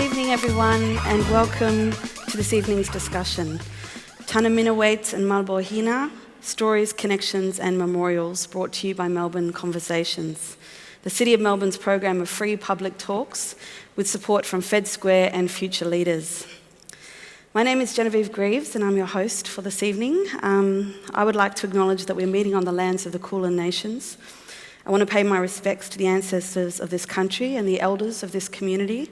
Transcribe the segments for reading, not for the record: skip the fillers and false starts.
evening, everyone, and welcome to this evening's discussion. Tunnerminnerwait and Maulboyheenner, Stories, Connections and Memorials, brought to you by Melbourne Conversations, the City of Melbourne's program of free public talks with support from Fed Square and future leaders. My name is Genevieve Grieves and I'm your host for this evening. I would like to acknowledge that we're meeting on the lands of the Kulin Nations. I want to pay my respects to the ancestors of this country and the elders of this community.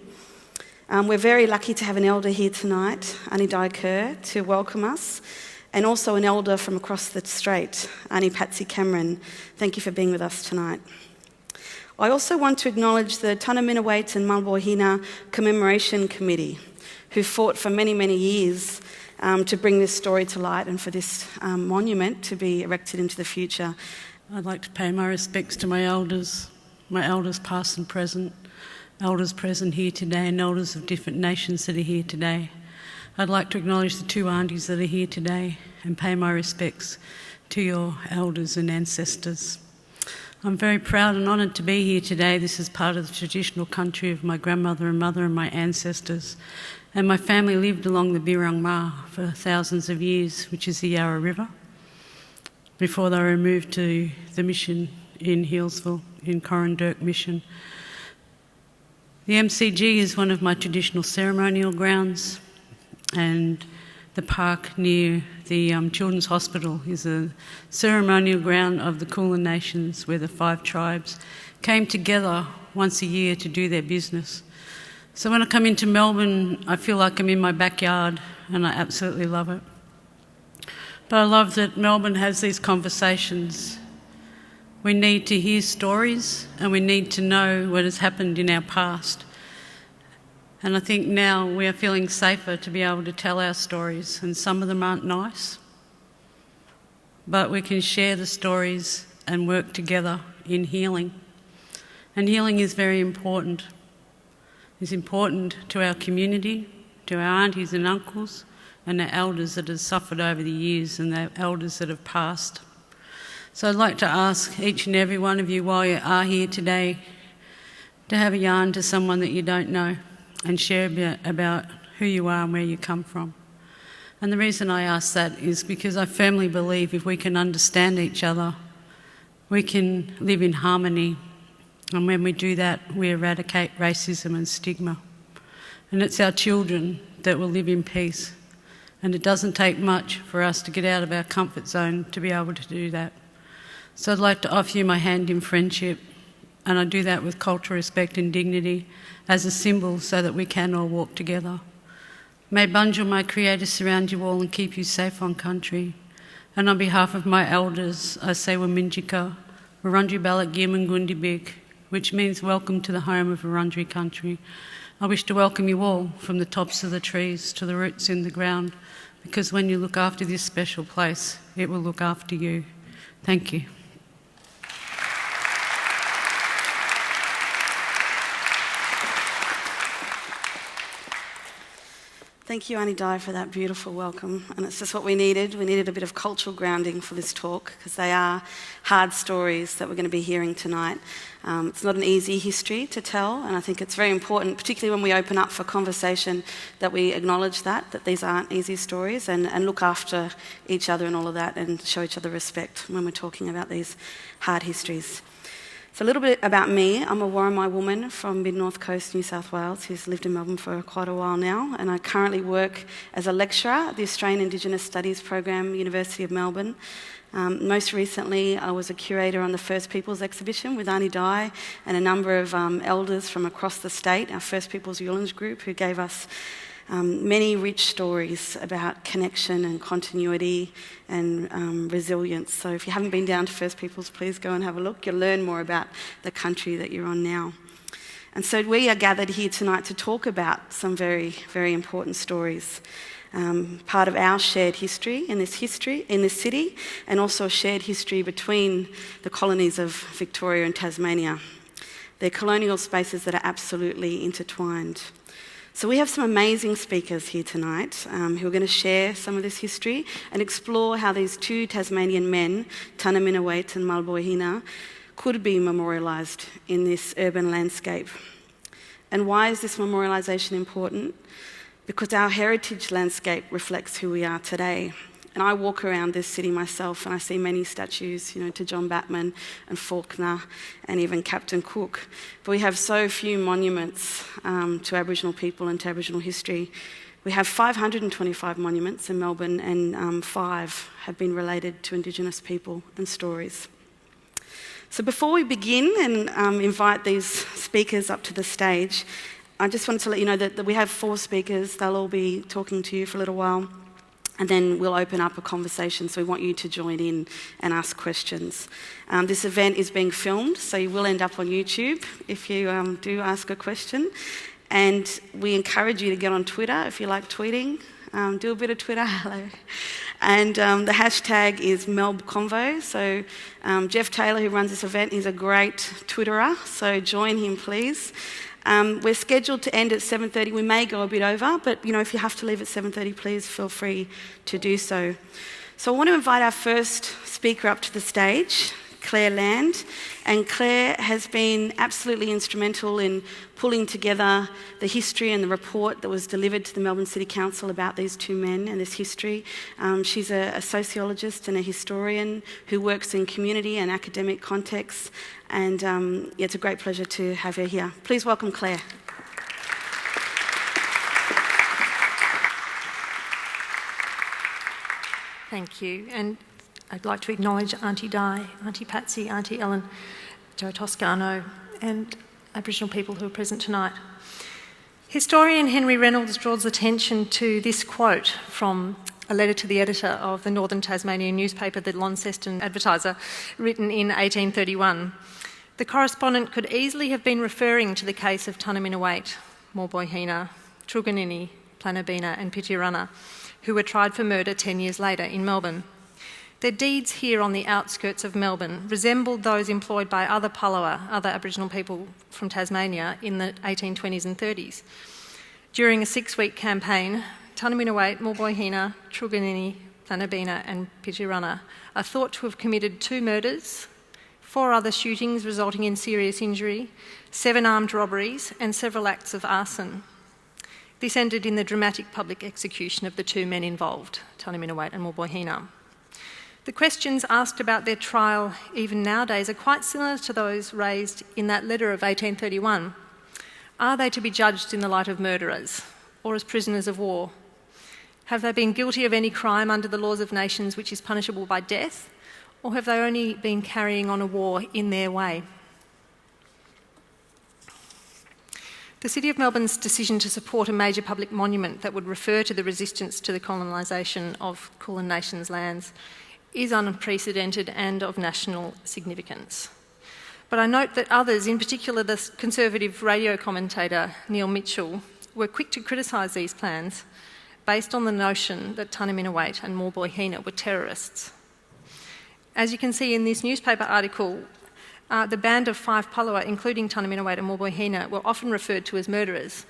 We're very lucky to have an elder here tonight, Aunty, to welcome us, and also an elder from across the strait, Aunty Patsy Cameron. Thank you for being with us tonight. I also want to acknowledge the Tunnerminnerwait and Maulboyheenner Commemoration Committee, who fought for many, many years to bring this story to light and for this monument to be erected into the future. I'd like to pay my respects to my elders past and present, elders present here today and elders of different nations that are here today. I'd like to acknowledge the two aunties that are here today and pay my respects to your elders and ancestors. I'm very proud and honoured to be here today. This is part of the traditional country of my grandmother and mother and my ancestors. And my family lived along the Birrong Ma for thousands of years, which is the Yarra River, before they were moved to the mission in Healesville, in Corrandirk Mission. The MCG is one of my traditional ceremonial grounds, and the park near the Children's Hospital is a ceremonial ground of the Kulin Nations, where the 5 tribes came together once a year to do their business. So when I come into Melbourne, I feel like I'm in my backyard, and I absolutely love it. But I love that Melbourne has these conversations. We need to hear stories and we need to know what has happened in our past. And I think now we are feeling safer to be able to tell our stories, and some of them aren't nice, but we can share the stories and work together in healing. And healing is very important. It's important to our community, to our aunties and uncles, and the elders that have suffered over the years and the elders that have passed. So I'd like to ask each and every one of you, while you are here today, to have a yarn to someone that you don't know and share a bit about who you are and where you come from. And the reason I ask that is because I firmly believe if we can understand each other, we can live in harmony. And when we do that, we eradicate racism and stigma. And it's our children that will live in peace. And it doesn't take much for us to get out of our comfort zone to be able to do that. So I'd like to offer you my hand in friendship, and I do that with cultural respect and dignity as a symbol so that we can all walk together. May Bunjil, my creator, surround you all and keep you safe on country. And on behalf of my elders, I say Waminjika, Wurundjeri Balak Gyeman Gundibik, which means welcome to the home of Wurundjeri country. I wish to welcome you all from the tops of the trees to the roots in the ground, because when you look after this special place, it will look after you. Thank you. Thank you, Aunty Di, for that beautiful welcome. And it's just what we needed. We needed a bit of cultural grounding for this talk, because they are hard stories that we're going to be hearing tonight. It's not an easy history to tell, and I think it's very important, particularly when we open up for conversation, that we acknowledge that these aren't easy stories, and look after each other and all of that, and show each other respect when we're talking about these hard histories. So a little bit about me. I'm a Worimi woman from mid-North Coast, New South Wales, who's lived in Melbourne for quite a while now, and I currently work as a lecturer at the Australian Indigenous Studies program, University of Melbourne. Most recently, I was a curator on the First Peoples exhibition with Aunty Di and a number of elders from across the state, our First Peoples Yulins group, who gave us many rich stories about connection and continuity and resilience. So if you haven't been down to First Peoples, please go and have a look. You'll learn more about the country that you're on now. And so we are gathered here tonight to talk about some very, very important stories. Part of our shared history in this city, and also a shared history between the colonies of Victoria and Tasmania. They're colonial spaces that are absolutely intertwined. So we have some amazing speakers here tonight who are going to share some of this history and explore how these two Tasmanian men, Tunnerminnerwait and Maulboyheenner, could be memorialised in this urban landscape. And why is this memorialisation important? Because our heritage landscape reflects who we are today. And I walk around this city myself and I see many statues, to John Batman and Faulkner and even Captain Cook. But we have so few monuments to Aboriginal people and to Aboriginal history. We have 525 monuments in Melbourne, and 5 have been related to Indigenous people and stories. So before we begin and invite these speakers up to the stage, I just wanted to let you know that we have 4 speakers. They'll all be talking to you for a little while, and then we'll open up a conversation, so we want you to join in and ask questions. This event is being filmed, so you will end up on YouTube if you do ask a question. And we encourage you to get on Twitter if you like tweeting. Do a bit of Twitter, hello. And the hashtag is #MelbConvo. So Jeff Taylor, who runs this event, is a great Twitterer, so join him, please. We're scheduled to end at 7:30. We may go a bit over, but if you have to leave at 7:30, please feel free to do so. So I want to invite our first speaker up to the stage, Clare Land. And Clare has been absolutely instrumental in pulling together the history and the report that was delivered to the Melbourne City Council about these 2 men and this history. She's a sociologist and a historian who works in community and academic contexts. And it's a great pleasure to have her here. Please welcome Clare. Thank you. And I'd like to acknowledge Aunty Di, Aunty Patsy, Aunty Ellen, Joe Toscano, and Aboriginal people who are present tonight. Historian Henry Reynolds draws attention to this quote from a letter to the editor of the Northern Tasmanian newspaper, the Launceston Advertiser, written in 1831. The correspondent could easily have been referring to the case of Tunnerminnerwait, Maulboyheenner, Truganini, Planobeena and Pitjorana, who were tried for murder 10 years later in Melbourne. Their deeds here on the outskirts of Melbourne resembled those employed by other Palawa, other Aboriginal people from Tasmania, in the 1820s and 30s. During a 6-week campaign, Tunnerminnerwait, Maulboyheenner, Truganini, Planobeena and Pitjorana are thought to have committed 2 murders, 4 other shootings resulting in serious injury, 7 armed robberies and several acts of arson. This ended in the dramatic public execution of the 2 men involved, Tunnerminnerwait and Maulboyheenner. The questions asked about their trial, even nowadays, are quite similar to those raised in that letter of 1831. Are they to be judged in the light of murderers or as prisoners of war? Have they been guilty of any crime under the laws of nations which is punishable by death, or have they only been carrying on a war in their way? The City of Melbourne's decision to support a major public monument that would refer to the resistance to the colonisation of Kulin Nation's lands is unprecedented and of national significance. But I note that others, in particular the Conservative radio commentator Neil Mitchell, were quick to criticise these plans based on the notion that Tunnerminnerwait and Maulboyheenner were terrorists. As you can see in this newspaper article, the band of 5 Palawa, including Tunnerminnerwait and Maulboyheenner, were often referred to as murderers.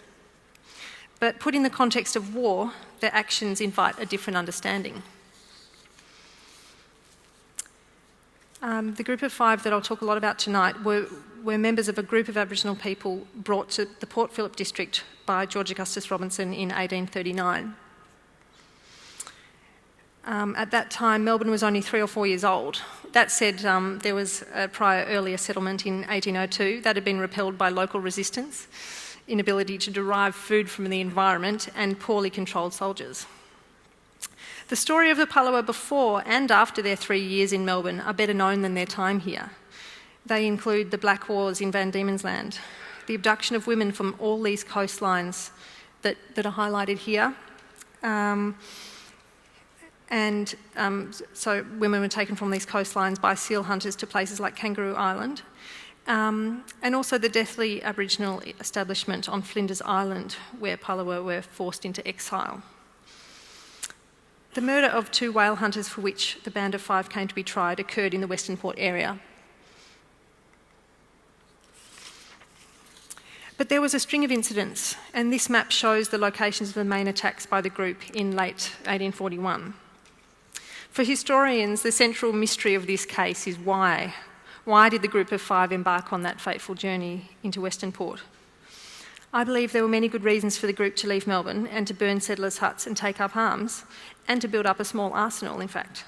But put in the context of war, their actions invite a different understanding. The group of 5 that I'll talk a lot about tonight were members of a group of Aboriginal people brought to the Port Phillip district by George Augustus Robinson in 1839. At that time, Melbourne was only 3 or 4 years old. That said, there was a prior earlier settlement in 1802 that had been repelled by local resistance, inability to derive food from the environment, and poorly controlled soldiers. The story of the Palawa before and after their 3 years in Melbourne are better known than their time here. They include the Black Wars in Van Diemen's Land, the abduction of women from all these coastlines that are highlighted here. So women were taken from these coastlines by seal hunters to places like Kangaroo Island, and also the deathly Aboriginal establishment on Flinders Island, where Palawa were forced into exile. The murder of 2 whale hunters for which the band of 5 came to be tried occurred in the Western Port area. But there was a string of incidents, and this map shows the locations of the main attacks by the group in late 1841. For historians, the central mystery of this case is why. Why did the group of 5 embark on that fateful journey into Western Port? I believe there were many good reasons for the group to leave Melbourne and to burn settlers' huts and take up arms, and to build up a small arsenal, in fact.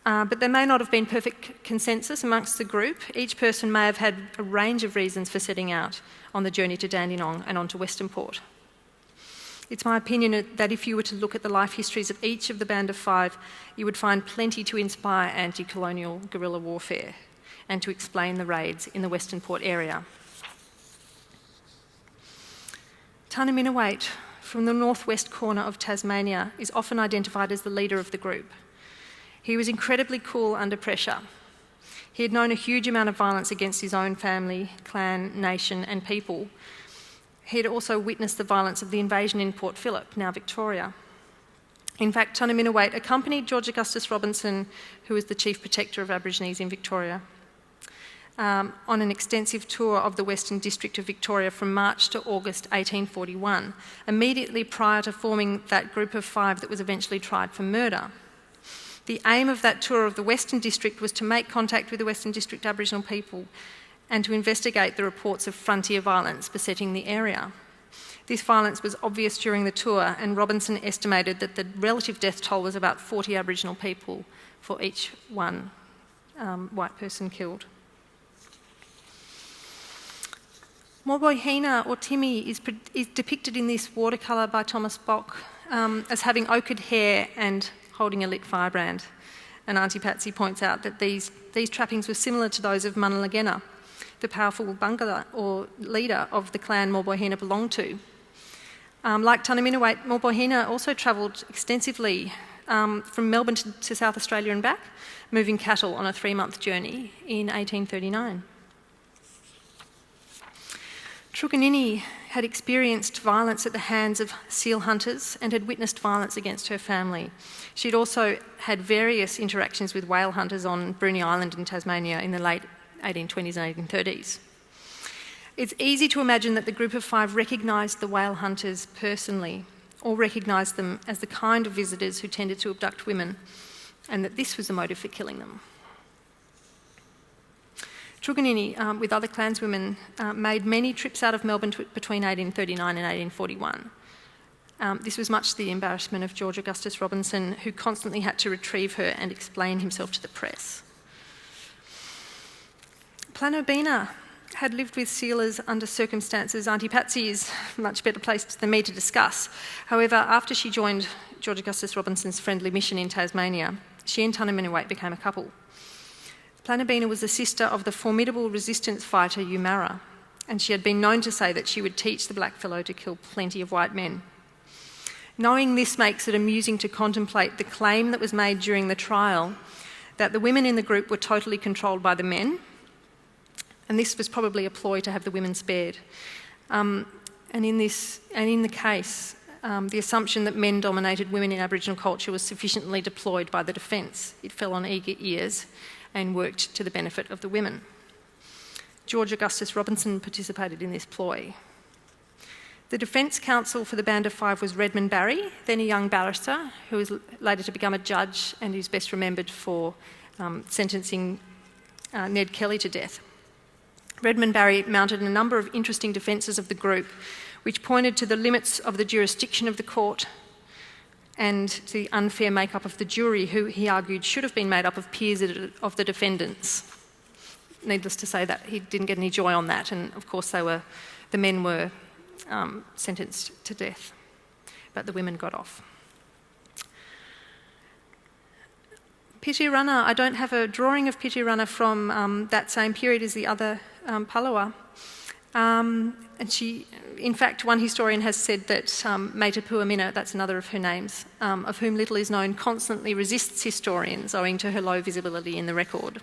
But there may not have been perfect consensus amongst the group. Each person may have had a range of reasons for setting out on the journey to Dandenong and on to Western Port. It's my opinion that if you were to look at the life histories of each of the Band of Five, you would find plenty to inspire anti-colonial guerrilla warfare and to explain the raids in the Western Port area. Tunnerminnerwait, from the northwest corner of Tasmania, is often identified as the leader of the group. He was incredibly cool under pressure. He had known a huge amount of violence against his own family, clan, nation and people. He had also witnessed the violence of the invasion in Port Phillip, now Victoria. In fact, Tunnerminnerwait accompanied George Augustus Robinson, who was the Chief Protector of Aborigines in Victoria, on an extensive tour of the Western District of Victoria from March to August 1841, immediately prior to forming that group of five that was eventually tried for murder. The aim of that tour of the Western District was to make contact with the Western District Aboriginal people and to investigate the reports of frontier violence besetting the area. This violence was obvious during the tour, and Robinson estimated that the relative death toll was about 40 Aboriginal people for each one white person killed. Maulboyheenner, or Timmy, is depicted in this watercolour by Thomas Bock as having ochred hair and holding a lit firebrand. And Aunty Patsy points out that these trappings were similar to those of Munalagena, the powerful bungala or leader of the clan Maulboyheenner belonged to. Like Tunnerminnerwait, Maulboyheenner also travelled extensively from Melbourne to South Australia and back, moving cattle on a 3-month journey in 1839. Truganini had experienced violence at the hands of seal hunters and had witnessed violence against her family. She'd also had various interactions with whale hunters on Bruny Island in Tasmania in the late 1820s and 1830s. It's easy to imagine that the group of five recognised the whale hunters personally, or recognised them as the kind of visitors who tended to abduct women, and that this was the motive for killing them. Truganini, with other clanswomen, made many trips out of Melbourne between 1839 and 1841. This was much to the embarrassment of George Augustus Robinson, who constantly had to retrieve her and explain himself to the press. Planobeena had lived with sealers under circumstances Aunty Patsy is much better placed than me to discuss. However, after she joined George Augustus Robinson's friendly mission in Tasmania, she and Tunnerminnerwait became a couple. Planobeena was the sister of the formidable resistance fighter Umara, and she had been known to say that she would teach the blackfellow to kill plenty of white men. Knowing this makes it amusing to contemplate the claim that was made during the trial that the women in the group were totally controlled by the men, and this was probably a ploy to have the women spared. And in the case, the assumption that men dominated women in Aboriginal culture was sufficiently deployed by the defence. It fell on eager ears and worked to the benefit of the women. George Augustus Robinson participated in this ploy. The defence counsel for the Band of Five was Redmond Barry, then a young barrister who was later to become a judge and who's best remembered for sentencing Ned Kelly to death. Redmond Barry mounted a number of interesting defences of the group, which pointed to the limits of the jurisdiction of the court and to the unfair makeup of the jury, who he argued should have been made up of peers of the defendants. Needless to say that he didn't get any joy on that, and of course the men were sentenced to death, but the women got off. Pitirunna, I don't have a drawing of Pitirunna from that same period as the other Palawa. And she, in fact, one historian has said that Maitapua Mina, that's another of her names, of whom little is known, constantly resists historians owing to her low visibility in the record.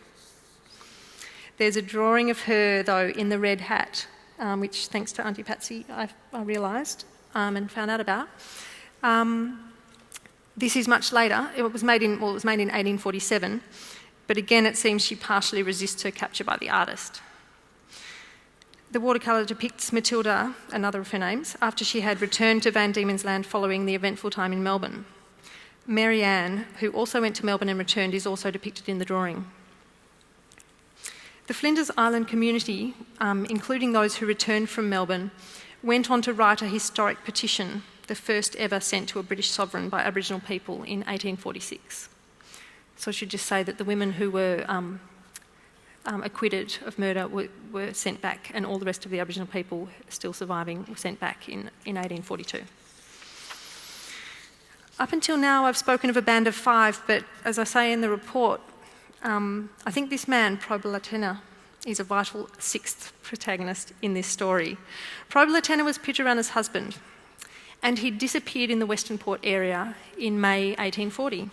There's a drawing of her, though, in the red hat, which, thanks to Aunty Patsy, I realised and found out about. This is much later. It was made in 1847, but again, it seems she partially resists her capture by the artist. The watercolour depicts Matilda, another of her names, after she had returned to Van Diemen's Land following the eventful time in Melbourne. Mary Ann, who also went to Melbourne and returned, is also depicted in the drawing. The Flinders Island community, including those who returned from Melbourne, went on to write a historic petition, the first ever sent to a British sovereign by Aboriginal people in 1846. So I should just say that the women who were acquitted of murder were sent back, and all the rest of the Aboriginal people still surviving were sent back in 1842. Up until now, I've spoken of a band of 5, but as I say in the report, I think this man, Planobeena, is a vital 6th protagonist in this story. Planobeena was Pitarana's husband, and he disappeared in the Western Port area in May 1840.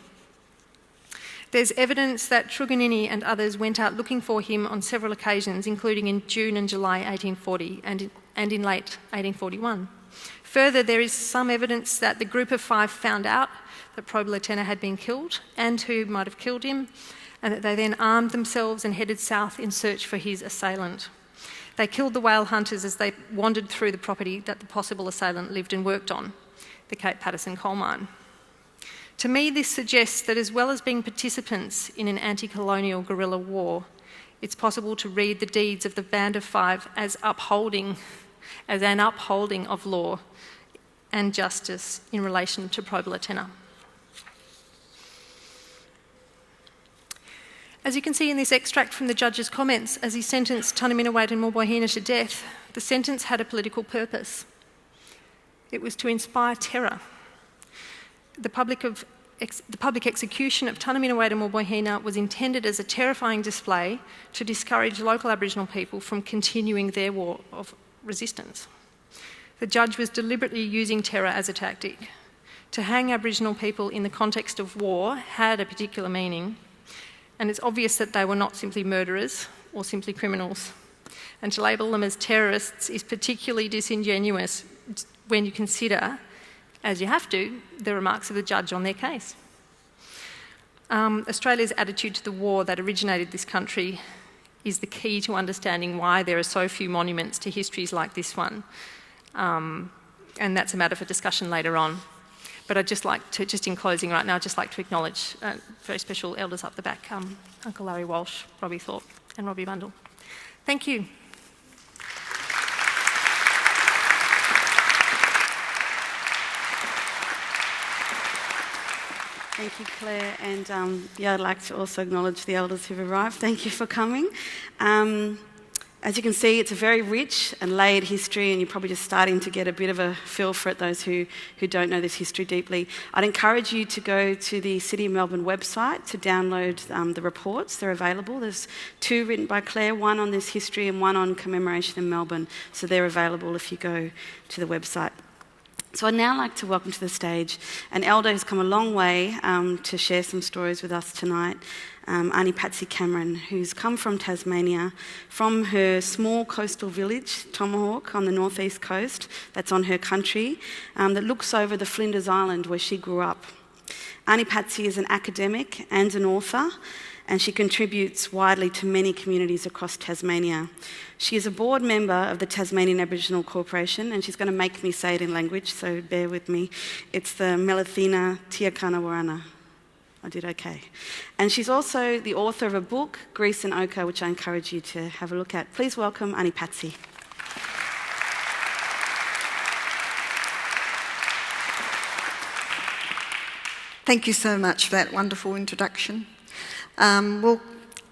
There's evidence that Truganini and others went out looking for him on several occasions, including in June and July 1840 and in late 1841. Further, there is some evidence that the group of 5 found out that Planobeena had been killed and who might have killed him, and that they then armed themselves and headed south in search for his assailant. They killed the whale hunters as they wandered through the property that the possible assailant lived and worked on, the Cape Patterson coal mine. To me, this suggests that as well as being participants in an anti-colonial guerrilla war, it's possible to read the deeds of the Band of 5 as an upholding of law and justice in relation to Planobeena. As you can see in this extract from the judge's comments, as he sentenced Tunnerminnerwait and Maulboyheenner to death, the sentence had a political purpose. It was to inspire terror. The public execution of Tunnerminnerwait and Maulboyheenner was intended as a terrifying display to discourage local Aboriginal people from continuing their war of resistance. The judge was deliberately using terror as a tactic. To hang Aboriginal people in the context of war had a particular meaning, and it's obvious that they were not simply murderers or simply criminals. And to label them as terrorists is particularly disingenuous when you consider, as you have to, the remarks of the judge on their case. Australia's attitude to the war that originated this country is the key to understanding why there are so few monuments to histories like this one. And that's a matter for discussion later on. But I'd just like to, just in closing right now, I'd just like to acknowledge very special elders up the back, Uncle Larry Walsh, Robbie Thorpe and Robbie Bundle. Thank you. Thank you, Claire. And I'd like to also acknowledge the elders who've arrived. Thank you for coming. As you can see, it's a very rich and layered history, and you're probably just starting to get a bit of a feel for it, those who don't know this history deeply. I'd encourage you to go to the City of Melbourne website to download the reports. They're available. There's 2 written by Claire, one on this history and one on commemoration in Melbourne. So they're available if you go to the website. So I'd now like to welcome to the stage an elder who's come a long way to share some stories with us tonight, Aunty Patsy Cameron, who's come from Tasmania, from her small coastal village, Tomahawk, on the northeast coast, that's on her country, that looks over the Flinders Island where she grew up. Aunty Patsy is an academic and an author, and she contributes widely to many communities across Tasmania. She is a board member of the Tasmanian Aboriginal Corporation, and she's going to make me say it in language, so bear with me. It's the Melithina Tiakana Warana. I did okay. And she's also the author of a book, Grease and Ochre, which I encourage you to have a look at. Please welcome Aunty Patsy. Thank you so much for that wonderful introduction. Well,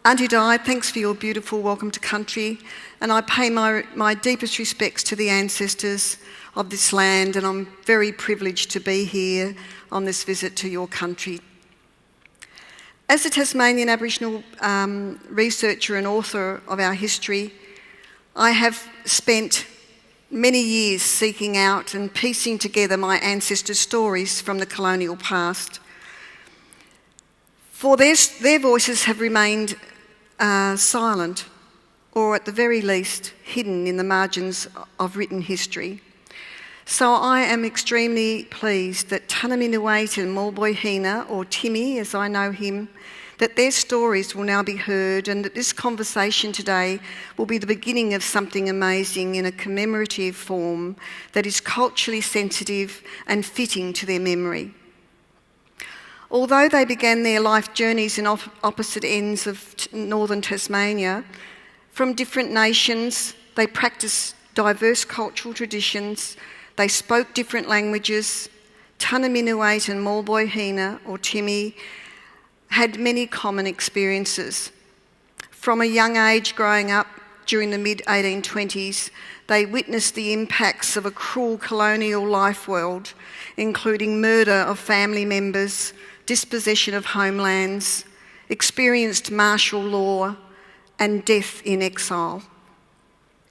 Aunty Di, thanks for your beautiful welcome to country, and I pay my deepest respects to the ancestors of this land, and I'm very privileged to be here on this visit to your country. As a Tasmanian Aboriginal researcher and author of our history, I have spent many years seeking out and piecing together my ancestors' stories from the colonial past. For their voices have remained silent, or at the very least hidden in the margins of written history. So I am extremely pleased that Tunnerminnerwait and Maulboyheenner, or Timmy as I know him, that their stories will now be heard, and that this conversation today will be the beginning of something amazing in a commemorative form that is culturally sensitive and fitting to their memory. Although they began their life journeys in opposite ends of northern Tasmania, from different nations, they practiced diverse cultural traditions. They spoke different languages. Tunnerminnerwait and Maulboyheenner, or Timmy, had many common experiences. From a young age growing up during the mid-1820s, they witnessed the impacts of a cruel colonial life world, including murder of family members, dispossession of homelands, experienced martial law, and death in exile.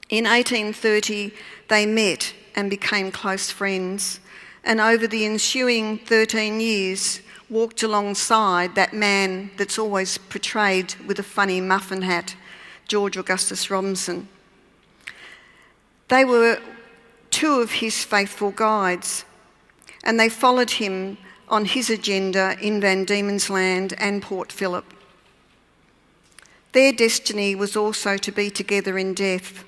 In 1830, they met and became close friends, and over the ensuing 13 years, walked alongside that man that's always portrayed with a funny muffin hat, George Augustus Robinson. They were two of his faithful guides, and they followed him on his agenda in Van Diemen's Land and Port Phillip. Their destiny was also to be together in death,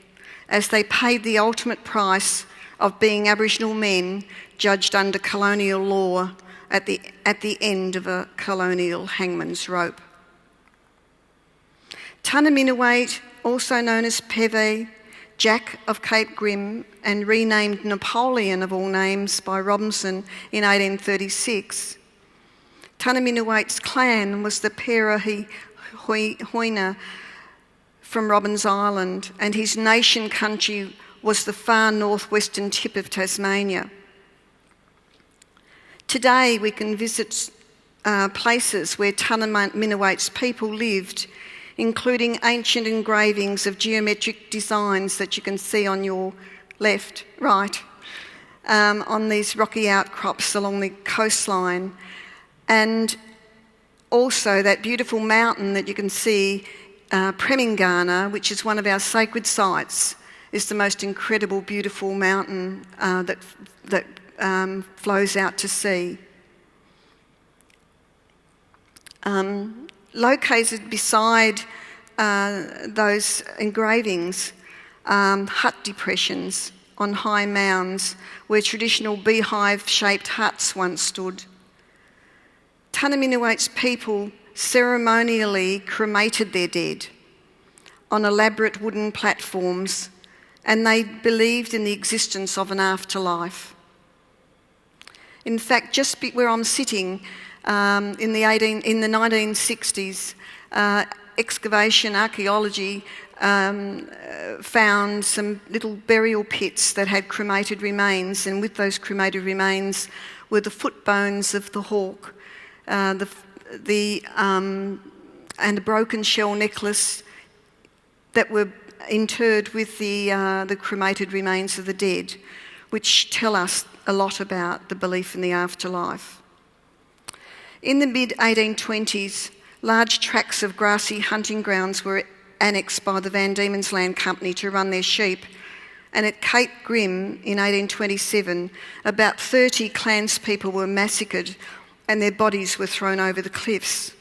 as they paid the ultimate price of being Aboriginal men judged under colonial law at the end of a colonial hangman's rope. Tunnerminnerwait, also known as Peve, Jack of Cape Grim, and renamed Napoleon of all names by Robinson in 1836. Tunnerminnerwait's clan was the Maulboyheenner from Robins Island, and his nation country was the far northwestern tip of Tasmania. Today we can visit places where Tunnerminnerwait's people lived, including ancient engravings of geometric designs that you can see on your right, on these rocky outcrops along the coastline, and also that beautiful mountain that you can see, Planobeena, which is one of our sacred sites, is the most incredible, beautiful mountain that flows out to sea. Located beside those engravings, hut depressions on high mounds where traditional beehive-shaped huts once stood. Tunnerminnerwait's people ceremonially cremated their dead on elaborate wooden platforms, and they believed in the existence of an afterlife. In fact, just where I'm sitting, in the 1960s, excavation archaeology found some little burial pits that had cremated remains, and with those cremated remains were the foot bones of the hawk, and a broken shell necklace that were interred with the cremated remains of the dead, which tell us a lot about the belief in the afterlife. In the mid-1820s, large tracts of grassy hunting grounds were annexed by the Van Diemen's Land Company to run their sheep, and at Cape Grim in 1827, about 30 clanspeople were massacred and their bodies were thrown over the cliffs.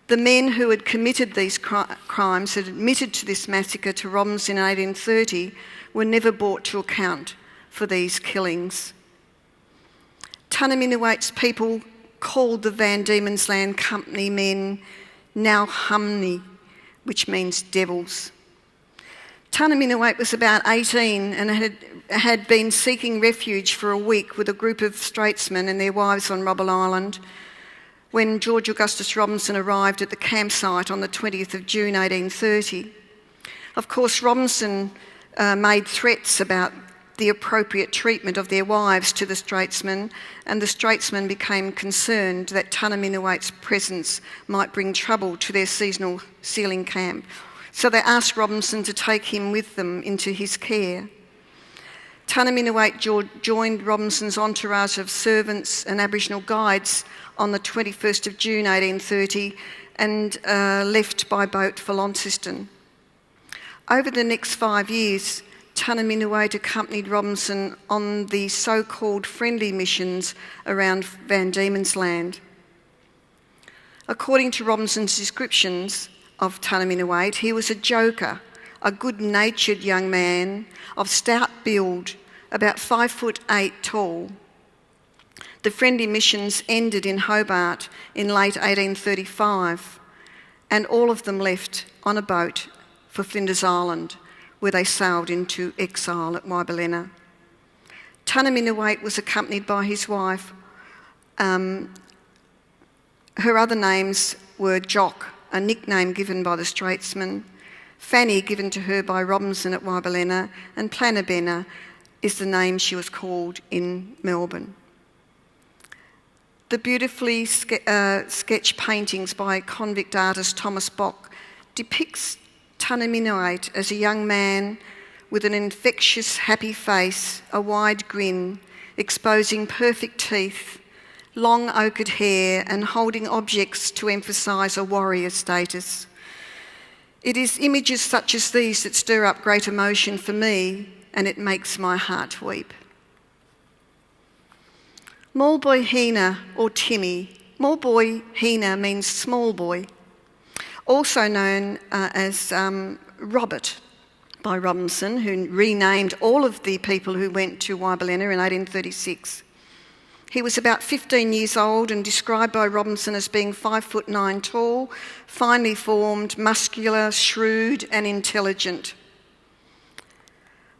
The men who had committed these crimes had admitted to this massacre to Robinson in 1830 were never brought to account for these killings. Tunnerminnerwait's people called the Van Diemen's Land Company men Nauhamni, which means devils. Tunnerminnerwait was about 18 and had been seeking refuge for a week with a group of statesmen and their wives on Robben Island when George Augustus Robinson arrived at the campsite on the 20th of June 1830. Of course, Robinson made threats about the appropriate treatment of their wives to the statesmen, and the statesmen became concerned that Tunnerminnerwait's presence might bring trouble to their seasonal sealing camp. So they asked Robinson to take him with them into his care. Tunnerminnerwait joined Robinson's entourage of servants and Aboriginal guides on the 21st of June 1830 and left by boat for Launceston. Over the next 5 years, Tunnerminnerwait accompanied Robinson on the so-called friendly missions around Van Diemen's Land. According to Robinson's descriptions of Tunnerminnerwait, he was a joker, a good-natured young man of stout build, about 5'8" tall. The friendly missions ended in Hobart in late 1835, and all of them left on a boat for Flinders Island, where they sailed into exile at Maulboyheenner. Tunnerminnerwait was accompanied by his wife. Her other names were Jock, a nickname given by the Straitsman, Fanny, given to her by Robinson at Maulboyheenner, and Planobeena is the name she was called in Melbourne. The beautifully sketched paintings by convict artist Thomas Bock depicts Tunnerminnerwait as a young man with an infectious, happy face, a wide grin, exposing perfect teeth, long ochred hair, and holding objects to emphasise a warrior status. It is images such as these that stir up great emotion for me, and it makes my heart weep. Maulboyheenner, or Timmy. Maulboyheenner means small boy, also known as Robert by Robinson, who renamed all of the people who went to Maulboyheenner in 1836. He was about 15 years old and described by Robinson as being 5'9" tall, finely formed, muscular, shrewd and intelligent.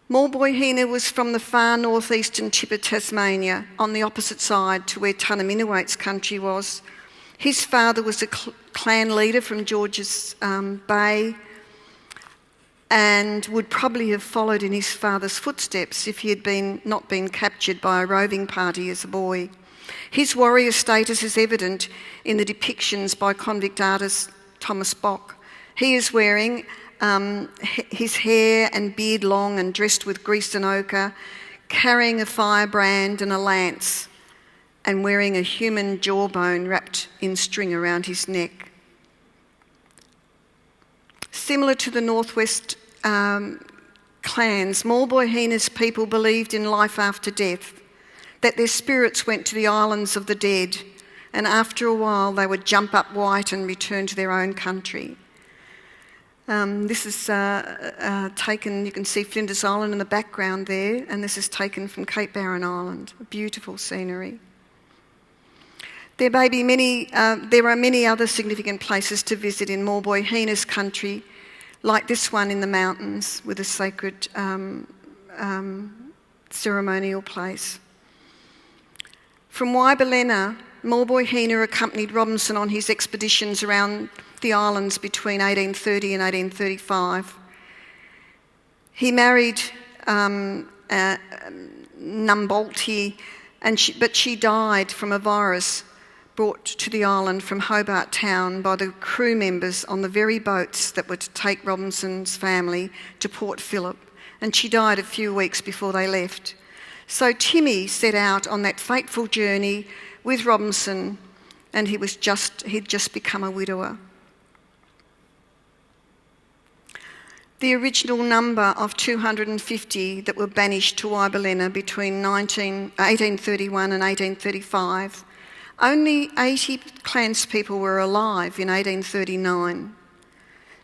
Maulboyheenner was from the far northeastern tip of Tasmania, on the opposite side to where Tunnerminnerwait's country was. His father was a clan leader from George's Bay and would probably have followed in his father's footsteps if he had not been captured by a roving party as a boy. His warrior status is evident in the depictions by convict artist Thomas Bock. He is wearing his hair and beard long and dressed with grease and ochre, carrying a firebrand and a lance, and wearing a human jawbone wrapped in string around his neck. Similar to the northwest clans, Maulboyheenner's people believed in life after death, that their spirits went to the islands of the dead, and after a while they would jump up white and return to their own country. This is taken, you can see Flinders Island in the background there, and this is taken from Cape Barren Island. Beautiful scenery. There are many other significant places to visit in Maulboyheenner's country, like this one in the mountains with a sacred ceremonial place. From Maulboyheenner, Maulboyheenner accompanied Robinson on his expeditions around the islands between 1830 and 1835. He married Aunty, but she died from a virus brought to the island from Hobart Town by the crew members on the very boats that were to take Robinson's family to Port Phillip, and she died a few weeks before they left. So Timmy set out on that fateful journey with Robinson, and he'd just become a widower. The original number of 250 that were banished to Maulboyheenner between 1831 and 1835, only 80 clanspeople were alive in 1839.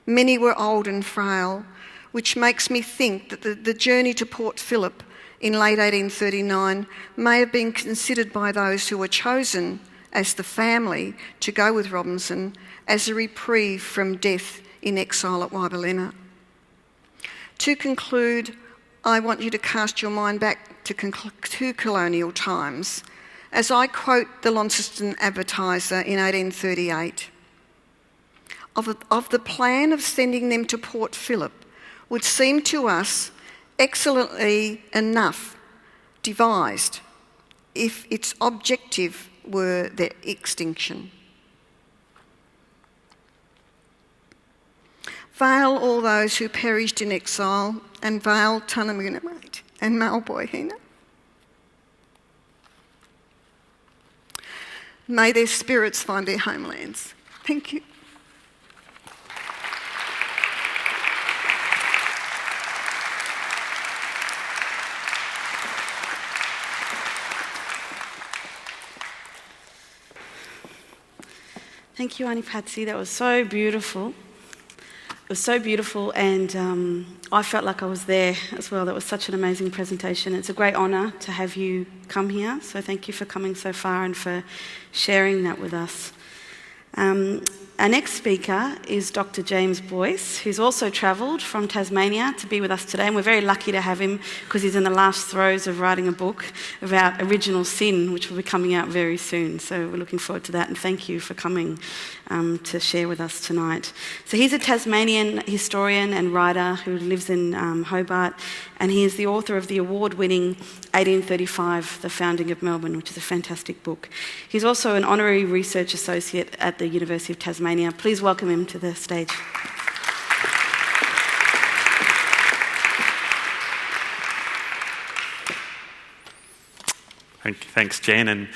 Many were old and frail, which makes me think that the journey to Port Phillip in late 1839 may have been considered by those who were chosen as the family to go with Robinson as a reprieve from death in exile at Maulboyheenner. To conclude, I want you to cast your mind back to colonial times as I quote the Launceston Advertiser in 1838. Of the plan of sending them to Port Phillip would seem to us excellently enough devised if its objective were their extinction. Veil all those who perished in exile, and veil Tunnerminnerwait and Maulboyheenner. May their spirits find their homelands. Thank you. Thank you, Aunty Patsy. That was so beautiful. It was so beautiful, and I felt like I was there as well. That was such an amazing presentation. It's a great honour to have you come here, so thank you for coming so far and for sharing that with us. Our next speaker is Dr. James Boyce, who's also travelled from Tasmania to be with us today, and we're very lucky to have him because he's in the last throes of writing a book about original sin, which will be coming out very soon. So we're looking forward to that, and thank you for coming to share with us tonight. So he's a Tasmanian historian and writer who lives in Hobart, and he is the author of the award-winning 1835, The Founding of Melbourne, which is a fantastic book. He's also an honorary research associate at the University of Tasmania. Please welcome him to the stage. Thanks, Jen, and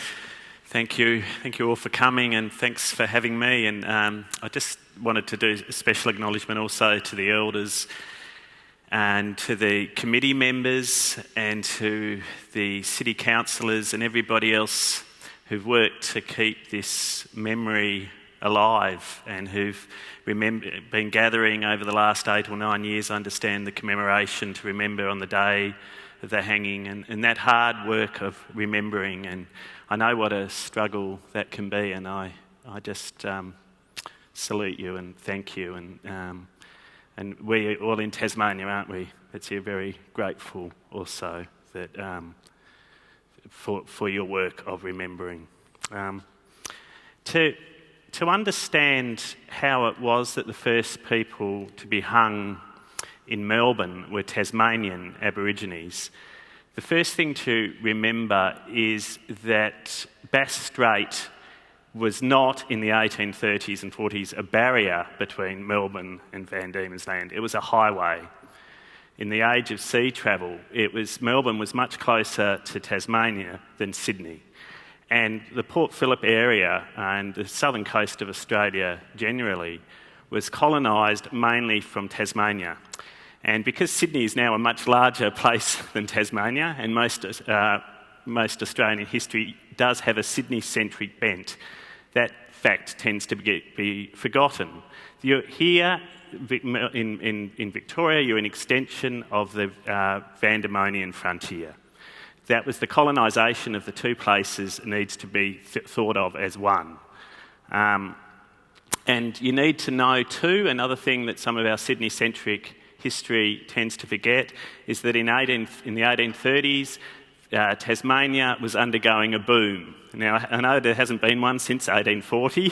thank you all for coming, and thanks for having me. And I just wanted to do a special acknowledgement also to the elders and to the committee members and to the city councillors and everybody else who've worked to keep this memory alive and who've been gathering over the last 8 or 9 years, I understand, the commemoration to remember on the day of the hanging, and that hard work of remembering. And I know what a struggle that can be, and I just salute you and thank you. And we all in Tasmania, aren't we? It's very grateful also that for your work of remembering. To understand how it was that the first people to be hung in Melbourne were Tasmanian Aborigines, the first thing to remember is that Bass Strait was not in the 1830s and 40s a barrier between Melbourne and Van Diemen's Land. It was a highway. In the age of sea travel, Melbourne was much closer to Tasmania than Sydney. And the Port Phillip area and the southern coast of Australia generally was colonised mainly from Tasmania. And because Sydney is now a much larger place than Tasmania, and most Australian history does have a Sydney-centric bent, that fact tends to be forgotten. You're here in Victoria, you're an extension of the Vandemonian frontier. That was the colonisation of the two places needs to be thought of as one. And you need to know too, another thing that some of our Sydney-centric history tends to forget is that in the 1830s, Tasmania was undergoing a boom. Now, I know there hasn't been one since 1840,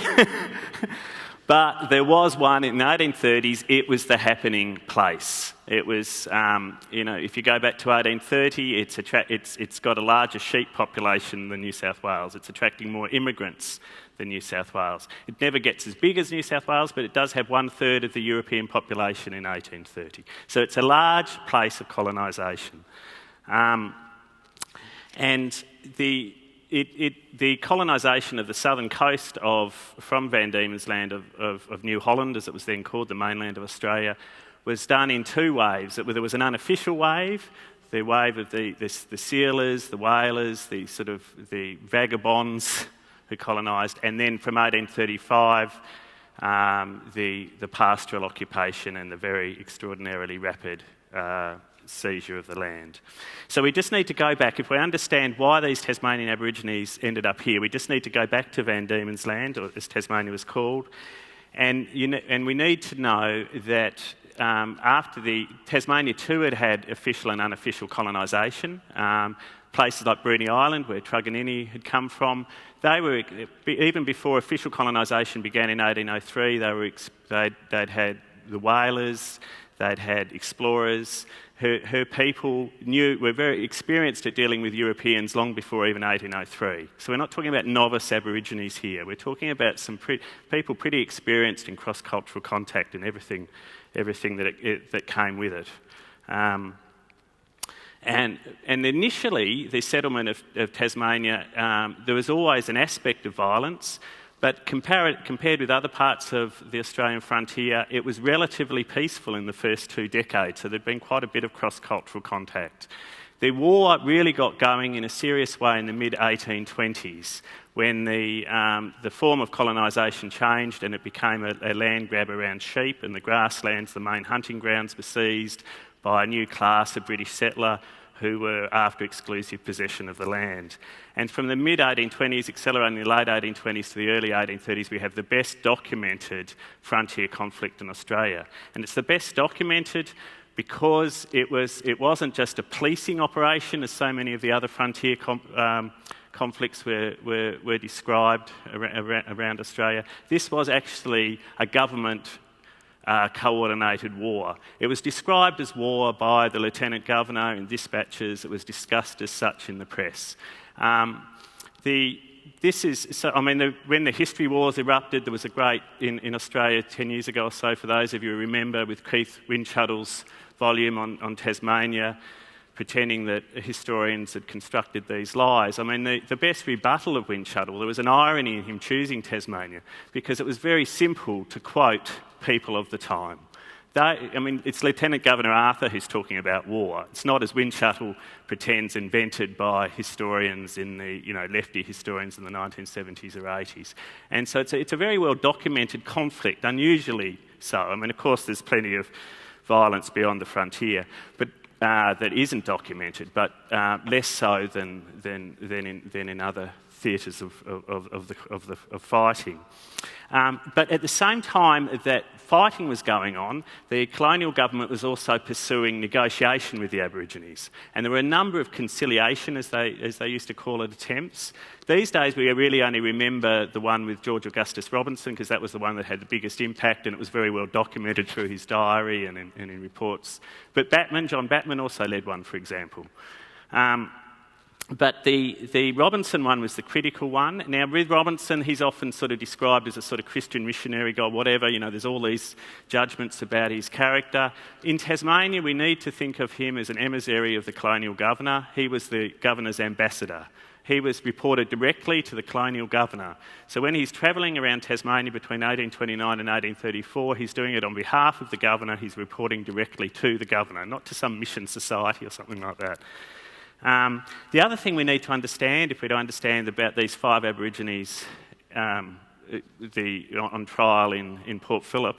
but there was one in the 1830s. It was the happening place. It was, if you go back to 1830, it's got a larger sheep population than New South Wales. It's attracting more immigrants than New South Wales. It never gets as big as New South Wales, but it does have 1/3 of the European population in 1830. So it's a large place of colonisation. And the colonisation of the southern coast from Van Diemen's Land of New Holland, as it was then called, the mainland of Australia, was done in two waves. There was an unofficial wave, the wave of the sealers, the whalers, the vagabonds who colonised, and then from 1835, the pastoral occupation and the very extraordinarily rapid seizure of the land. So we just need to go back. If we understand why these Tasmanian Aborigines ended up here, we just need to go back to Van Diemen's Land, or as Tasmania was called, and we need to know that after Tasmania too had official and unofficial colonisation. Places like Bruny Island, where Truganini had come from, they were, even before official colonisation began in 1803, they'd had the whalers, they'd had explorers. Her people were very experienced at dealing with Europeans long before even 1803. So we're not talking about novice Aborigines here. We're talking about some people pretty experienced in cross-cultural contact and everything that came with it. And initially, the settlement of Tasmania, there was always an aspect of violence, but compared with other parts of the Australian frontier, it was relatively peaceful in the first 2 decades, so there'd been quite a bit of cross-cultural contact. The war really got going in a serious way in the mid-1820s, when the form of colonisation changed and it became a land grab around sheep, and the grasslands, the main hunting grounds, were seized by a new class of British settler who were after exclusive possession of the land. And from the mid-1820s, accelerating the late 1820s to the early 1830s, we have the best documented frontier conflict in Australia. And it's the best documented because it wasn't just a policing operation, as so many of the other frontier conflicts were described around Australia. This was actually a government coordinated war. It was described as war by the Lieutenant Governor in dispatches. It was discussed as such in the press. When the history wars erupted, there was a great, in Australia 10 years ago or so, for those of you who remember, with Keith Winchuttle's volume on Tasmania, pretending that historians had constructed these lies. I mean, the best rebuttal of Winchuttle, there was an irony in him choosing Tasmania, because it was very simple to quote people of the time. It's Lieutenant Governor Arthur who's talking about war. It's not, as Winchuttle pretends, invented by historians lefty historians in the 1970s or 80s. And so it's a very well documented conflict, unusually so. I mean, of course, there's plenty of violence beyond the frontier, but that isn't documented, but less so than in other theatres of fighting. But at the same time that fighting was going on, the colonial government was also pursuing negotiation with the Aborigines. And there were a number of conciliation, as they used to call it, attempts. These days we really only remember the one with George Augustus Robinson, because that was the one that had the biggest impact, and it was very well documented through his diary and in reports. But John Batman also led one, for example. But the Robinson one was the critical one. Now, with Robinson, he's often sort of described as a sort of Christian missionary guy, whatever. There's all these judgments about his character. In Tasmania, we need to think of him as an emissary of the colonial governor. He was the governor's ambassador. He was reported directly to the colonial governor. So when he's travelling around Tasmania between 1829 and 1834, he's doing it on behalf of the governor. He's reporting directly to the governor, not to some mission society or something like that. The other thing we need to understand, if we don't understand about these 5 Aborigines on trial in Port Phillip,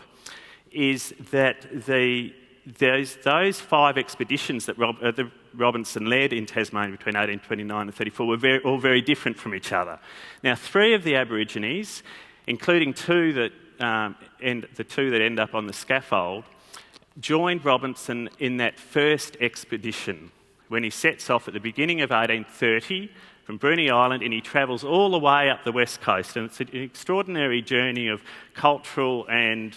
is that those 5 expeditions that Robinson led in Tasmania between 1829 and 34 were all very different from each other. Now, 3 of the Aborigines, including 2 that the 2 that end up on the scaffold, joined Robinson in that first expedition, when he sets off at the beginning of 1830 from Bruny Island, and he travels all the way up the west coast. And it's an extraordinary journey of cultural and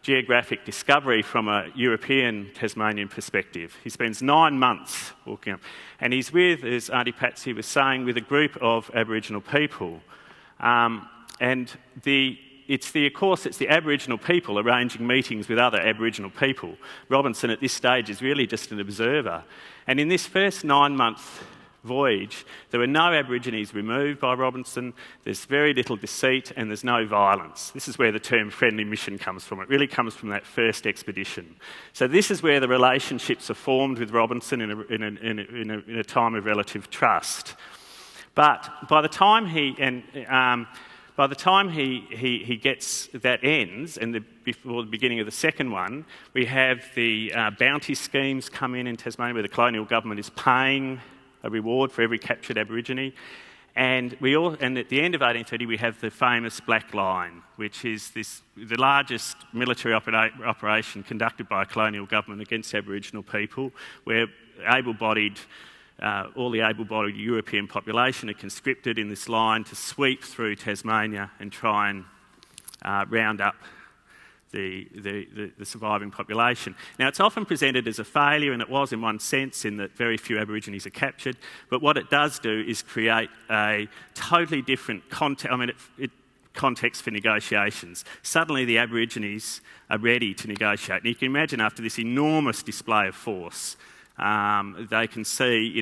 geographic discovery from a European Tasmanian perspective. He spends 9 months walking up, and he's with, as Aunty Patsy was saying, with a group of Aboriginal people. It's the Aboriginal people arranging meetings with other Aboriginal people. Robinson at this stage is really just an observer. And in this first 9-month voyage, there were no Aborigines removed by Robinson, there's very little deceit, and there's no violence. This is where the term friendly mission comes from. It really comes from that first expedition. So this is where the relationships are formed with Robinson in a time of relative trust. But by the time he gets that ends, and before the beginning of the second one, we have the bounty schemes come in Tasmania, where the colonial government is paying a reward for every captured Aborigine. And at the end of 1830, we have the famous Black Line, which is the largest military operation conducted by a colonial government against Aboriginal people, where all the able-bodied European population are conscripted in this line to sweep through Tasmania and try and round up the surviving population. Now, it's often presented as a failure, and it was in one sense, in that very few Aborigines are captured, but what it does do is create a totally different context for negotiations. Suddenly the Aborigines are ready to negotiate. And you can imagine, after this enormous display of force, they can see,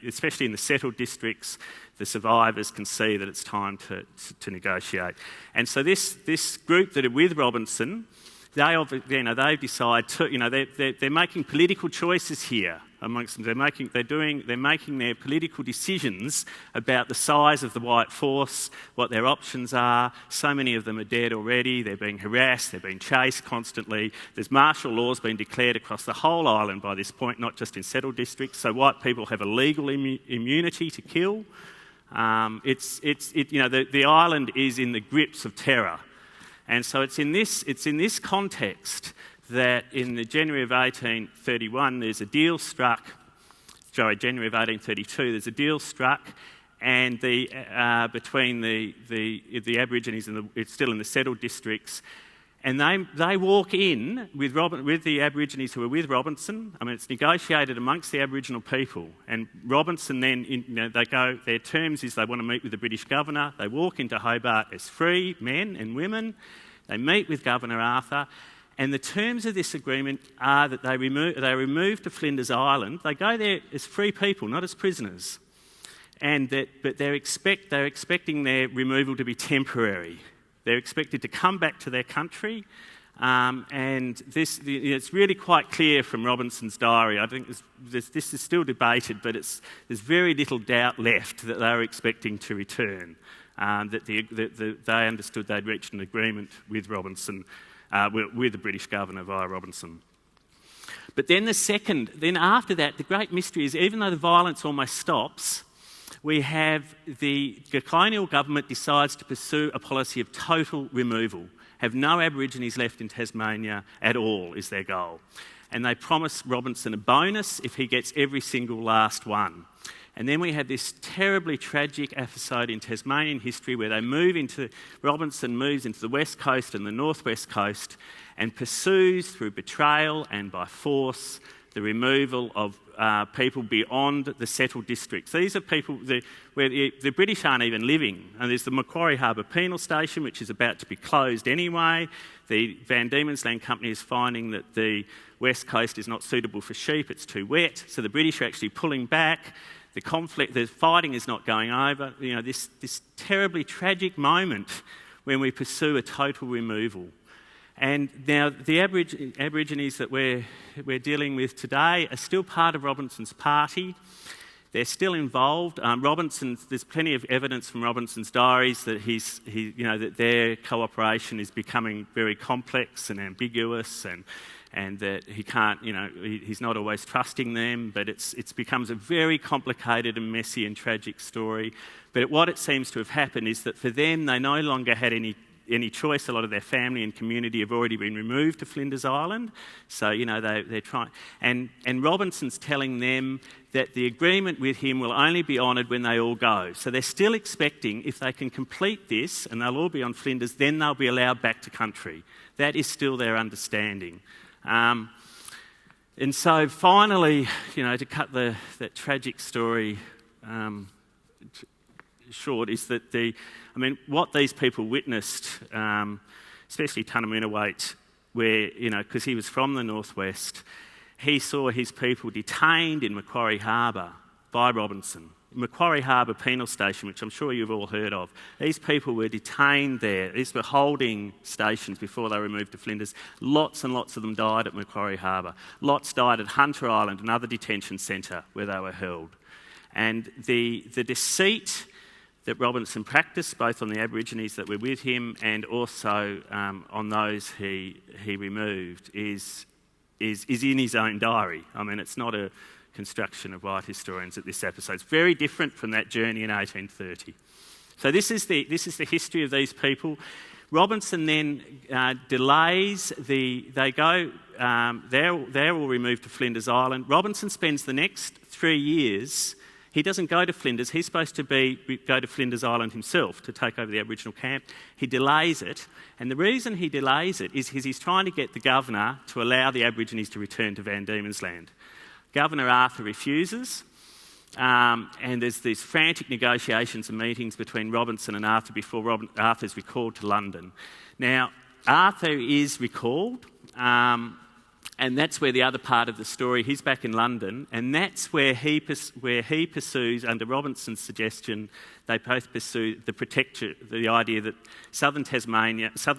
especially in the settled districts, the survivors can see that it's time to negotiate. And so this group that are with Robinson they decide to, they're making political choices here amongst them. They're making their political decisions about the size of the white force, what their options are. So many of them are dead already. They're being harassed. They're being chased constantly. There's martial laws being declared across the whole island by this point, not just in settled districts. So white people have a legal immunity to kill. The island is in the grips of terror. And so it's in this context that in the January of 1831 there's a deal struck. January of 1832 there's a deal struck, and between the Aborigines and it's still in the settled districts, and they walk in with the Aborigines who are with Robinson. I mean, it's negotiated amongst the Aboriginal people, and Robinson then they go. Their terms is they want to meet with the British governor. They walk into Hobart as free men and women. They meet with Governor Arthur, and the terms of this agreement are that they remove to Flinders Island. They go there as free people, not as prisoners, but they're expecting their removal to be temporary. They're expected to come back to their country, and it's really quite clear from Robinson's diary. I think this is still debated, but there's very little doubt left that they were expecting to return. That they understood they'd reached an agreement with Robinson, with the British governor via Robinson. But then after that, the great mystery is, even though the violence almost stops, we have the colonial government decides to pursue a policy of total removal, have no Aborigines left in Tasmania at all is their goal. And they promise Robinson a bonus if he gets every single last one. And then we have this terribly tragic episode in Tasmanian history where Robinson moves into the west coast and the northwest coast and pursues through betrayal and by force the removal of people beyond the settled districts. These are people where the British aren't even living. And there's the Macquarie Harbour Penal Station, which is about to be closed anyway. The Van Diemen's Land Company is finding that the west coast is not suitable for sheep, it's too wet. So the British are actually pulling back. The fighting is not going over. This terribly tragic moment when we pursue a total removal. And now the Aborigines that we're dealing with today are still part of Robinson's party. They're still involved. There's plenty of evidence from Robinson's diaries that that their cooperation is becoming very complex and ambiguous, and that he can't, he's not always trusting them, but it becomes a very complicated and messy and tragic story. But what it seems to have happened is that for them, they no longer had any choice. A lot of their family and community have already been removed to Flinders Island, so they're trying. And Robinson's telling them that the agreement with him will only be honoured when they all go. So they're still expecting, if they can complete this and they'll all be on Flinders, then they'll be allowed back to country. That is still their understanding. And so finally, to cut that tragic story short, is that what these people witnessed, especially Tunnerminnerwait, where, because he was from the northwest, he saw his people detained in Macquarie Harbour by Robinson. Macquarie Harbour Penal Station, which I'm sure you've all heard of. These people were detained there. These were holding stations before they were moved to Flinders. Lots and lots of them died at Macquarie Harbour. Lots died at Hunter Island, another detention centre where they were held. And the deceit that Robinson practiced, both on the Aborigines that were with him and also on those he removed, is in his own diary. It's not a construction of white historians at this episode. It's very different from that journey in 1830. So this is the history of these people. Robinson then delays they're all removed to Flinders Island. Robinson spends the next 3 years. He doesn't go to Flinders. He's supposed to go to Flinders Island himself to take over the Aboriginal camp. He delays it, and the reason he delays it is he's trying to get the governor to allow the Aborigines to return to Van Diemen's Land. Governor Arthur refuses, and there's these frantic negotiations and meetings between Robinson and Arthur before Arthur's recalled to London. Now, Arthur is recalled, and that's where the other part of the story, he's back in London, and that's where he pursues, under Robinson's suggestion, they both pursued the idea that southern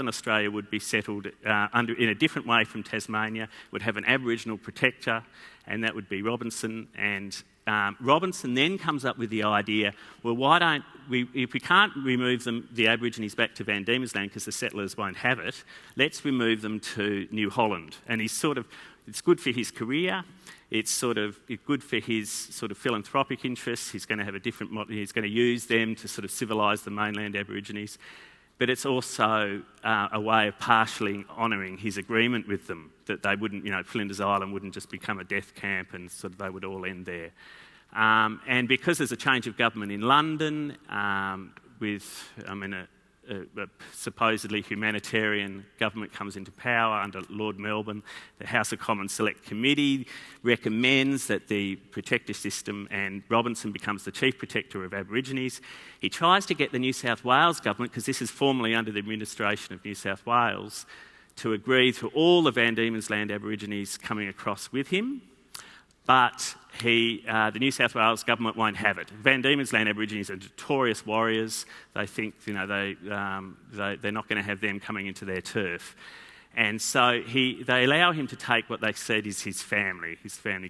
Australia would be settled in a different way from Tasmania, would have an Aboriginal protector, and that would be Robinson. And Robinson then comes up with the idea, well, why don't we, if we can't remove the Aborigines back to Van Diemen's Land because the settlers won't have it, let's remove them to New Holland. And it's good for his career. It's good for his sort of philanthropic interests. He's going to have he's going to use them to sort of civilise the mainland Aborigines. But it's also a way of partially honouring his agreement with them, that they wouldn't, Flinders Island wouldn't just become a death camp and they would all end there. And because there's a change of government in London with, a supposedly humanitarian government comes into power under Lord Melbourne, the House of Commons Select Committee recommends that the protector system, and Robinson becomes the chief protector of Aborigines. He tries to get the New South Wales government, because this is formally under the administration of New South Wales, to agree to all the Van Diemen's Land Aborigines coming across with him. But the New South Wales government won't have it. Van Diemen's Land Aborigines are notorious warriors. They think they're not going to have them coming into their turf. And so they allow him to take what they said is his family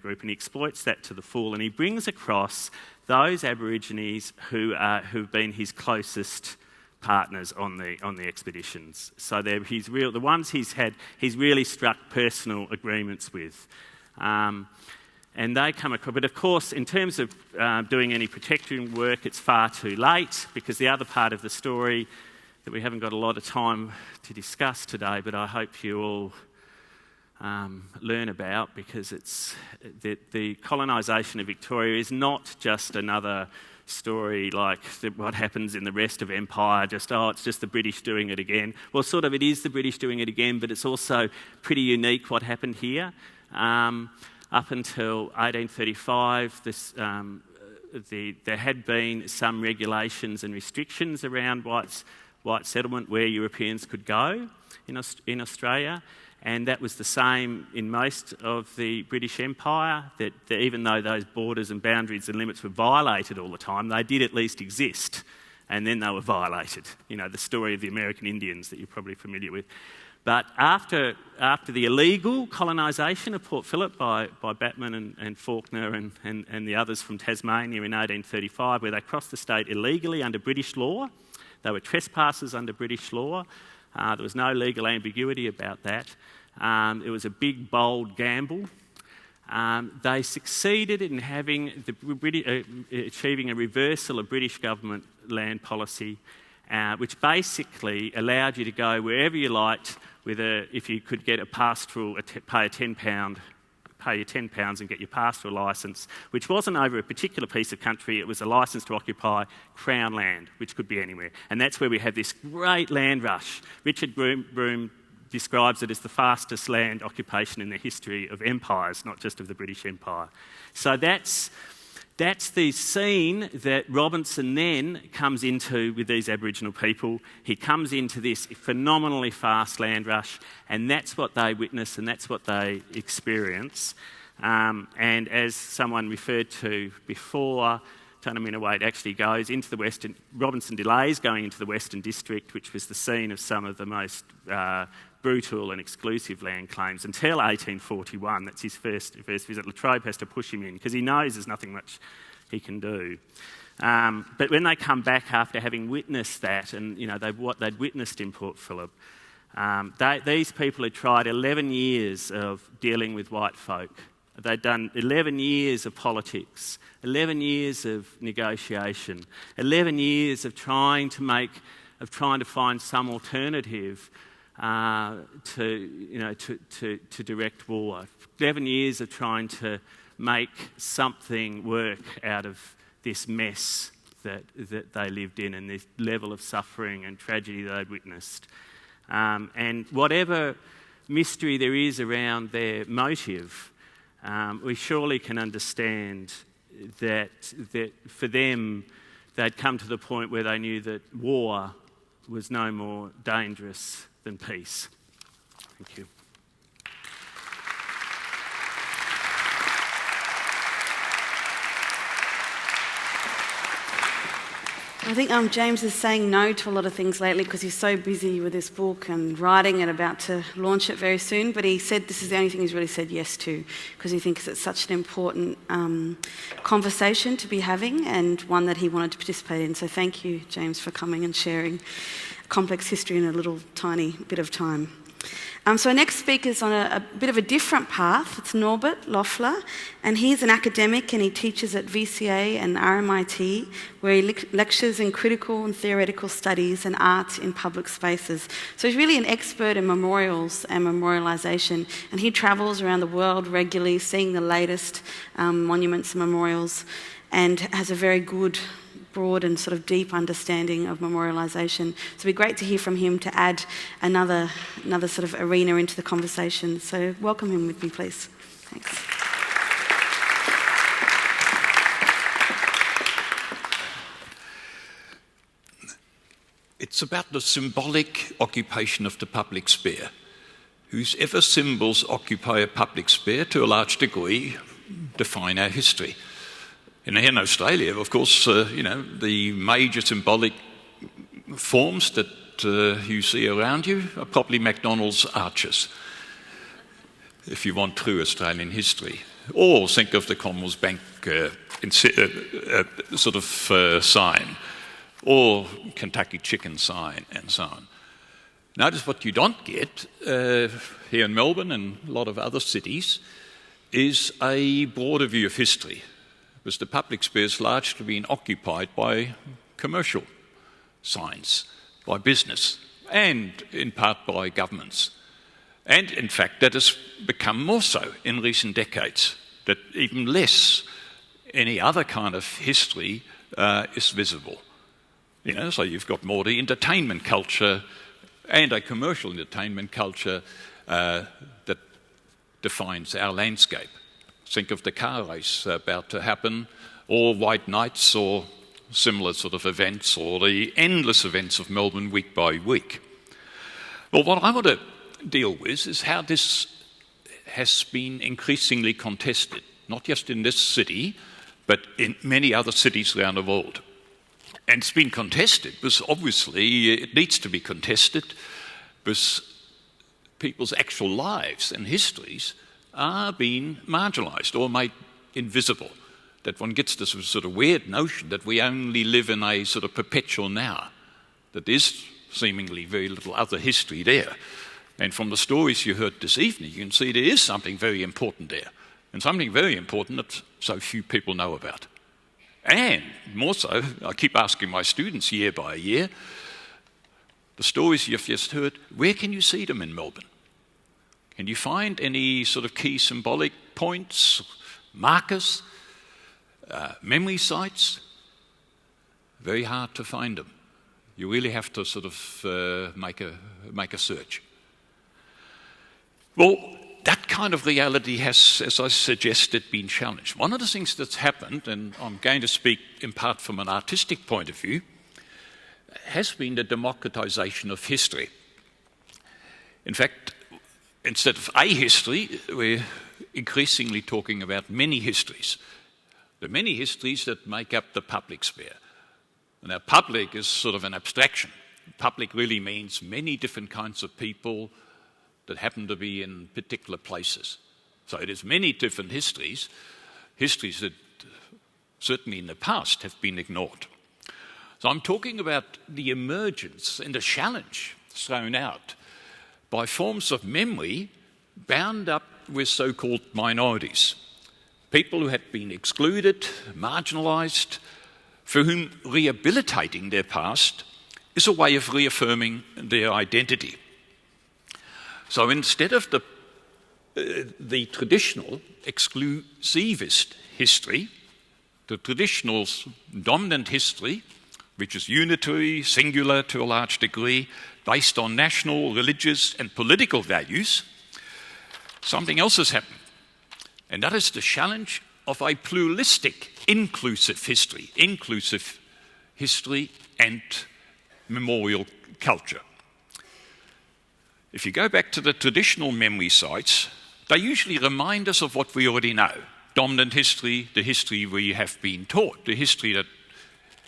group, and he exploits that to the full. And he brings across those Aborigines who've been his closest partners on the expeditions. So the ones he's really struck personal agreements with. And they come across, but of course, in terms of doing any protection work, it's far too late, because the other part of the story that we haven't got a lot of time to discuss today, but I hope you all learn about, because it's the colonisation of Victoria is not just another story like what happens in the rest of Empire, it's just the British doing it again. Well, sort of, it is the British doing it again, but it's also pretty unique what happened here. Up until 1835, there had been some regulations and restrictions around white settlement where Europeans could go in Australia, and that was the same in most of the British Empire, that even though those borders and boundaries and limits were violated all the time, they did at least exist, and then they were violated. The story of the American Indians that you're probably familiar with. But after the illegal colonisation of Port Phillip by Batman and Faulkner and the others from Tasmania in 1835, where they crossed the state illegally under British law, they were trespassers under British law. There was no legal ambiguity about that. It was a big, bold gamble. They succeeded in achieving a reversal of British government land policy, which basically allowed you to go wherever you liked, if you could get a pastoral, pay your £10 and get your pastoral licence, which wasn't over a particular piece of country, it was a licence to occupy Crown land, which could be anywhere. And that's where we have this great land rush. Richard Broome describes it as the fastest land occupation in the history of empires, not just of the British Empire. So that's the scene that Robinson then comes into with these Aboriginal people. He comes into this phenomenally fast land rush, and that's what they witness and that's what they experience. And as someone referred to before, Tunnerminnerwait actually goes into the Western... Robinson delays going into the Western District, which was the scene of some of the most brutal and exclusive land claims, until 1841. That's his first visit. Latrobe has to push him in because he knows there's nothing much he can do. But when they come back after having witnessed that, and what they'd witnessed in Port Phillip, these people had tried 11 years of dealing with white folk. They'd done 11 years of politics, 11 years of negotiation, 11 years of trying to find some alternative to direct war. 11 years of trying to make something work out of this mess that they lived in, and this level of suffering and tragedy they'd witnessed. And whatever mystery there is around their motive, we surely can understand that for them, they'd come to the point where they knew that war was no more dangerous than peace. Thank you. I think James is saying no to a lot of things lately because he's so busy with this book and writing and about to launch it very soon. But he said this is the only thing he's really said yes to because he thinks it's such an important conversation to be having and one that he wanted to participate in. So thank you, James, for coming and sharing complex history in a little tiny bit of time. So our next speaker is on a bit of a different path. It's Norbert Loeffler, and he's an academic and he teaches at VCA and RMIT, where he lectures in critical and theoretical studies and art in public spaces. So he's really an expert in memorials and memorialisation, and he travels around the world regularly, seeing the latest monuments and memorials, and has a very good, broad and sort of deep understanding of memorialisation. So it'd be great to hear from him to add another sort of arena into the conversation. So welcome him with me, please. Thanks. It's about the symbolic occupation of the public sphere. Whosever symbols occupy a public sphere, to a large degree, define our history. And here in Australia, of course, the major symbolic forms that you see around you are probably McDonald's arches, if you want true Australian history. Or think of the Commonwealth Bank sign, or Kentucky Chicken sign, and so on. Notice what you don't get here in Melbourne and a lot of other cities is a broader view of history, because the public sphere has largely been occupied by commercial signs, by business, and in part by governments. And in fact, that has become more so in recent decades, that even less any other kind of history is visible. So you've got more the entertainment culture and a commercial entertainment culture that defines our landscape. Think of the car race about to happen, or White Nights, or similar sort of events, or the endless events of Melbourne week by week. Well, what I want to deal with is how this has been increasingly contested, not just in this city, but in many other cities around the world. And it's been contested because obviously it needs to be contested because people's actual lives and histories are being marginalised or made invisible. That one gets this sort of weird notion that we only live in a sort of perpetual now, that there's seemingly very little other history there. And from the stories you heard this evening, you can see there is something very important there, and something very important that so few people know about. And more so, I keep asking my students year by year, the stories you've just heard, where can you see them in Melbourne? Can you find any sort of key symbolic points, markers, memory sites? Very hard to find them. You really have to sort of make a search. Well, that kind of reality has, as I suggested, been challenged. One of the things that's happened, and I'm going to speak in part from an artistic point of view, has been the democratisation of history. In fact, instead of a history, we're increasingly talking about many histories. The many histories that make up the public sphere. Now, public is sort of an abstraction. Public really means many different kinds of people that happen to be in particular places. So it is many different histories that certainly in the past have been ignored. So I'm talking about the emergence and the challenge thrown out by forms of memory bound up with so-called minorities, people who had been excluded, marginalised, for whom rehabilitating their past is a way of reaffirming their identity. So instead of the traditional exclusivist history, the traditional dominant history, which is unitary, singular to a large degree, based on national, religious and political values, something else has happened. And that is the challenge of a pluralistic, inclusive history and memorial culture. If you go back to the traditional memory sites, they usually remind us of what we already know. Dominant history, the history we have been taught, the history that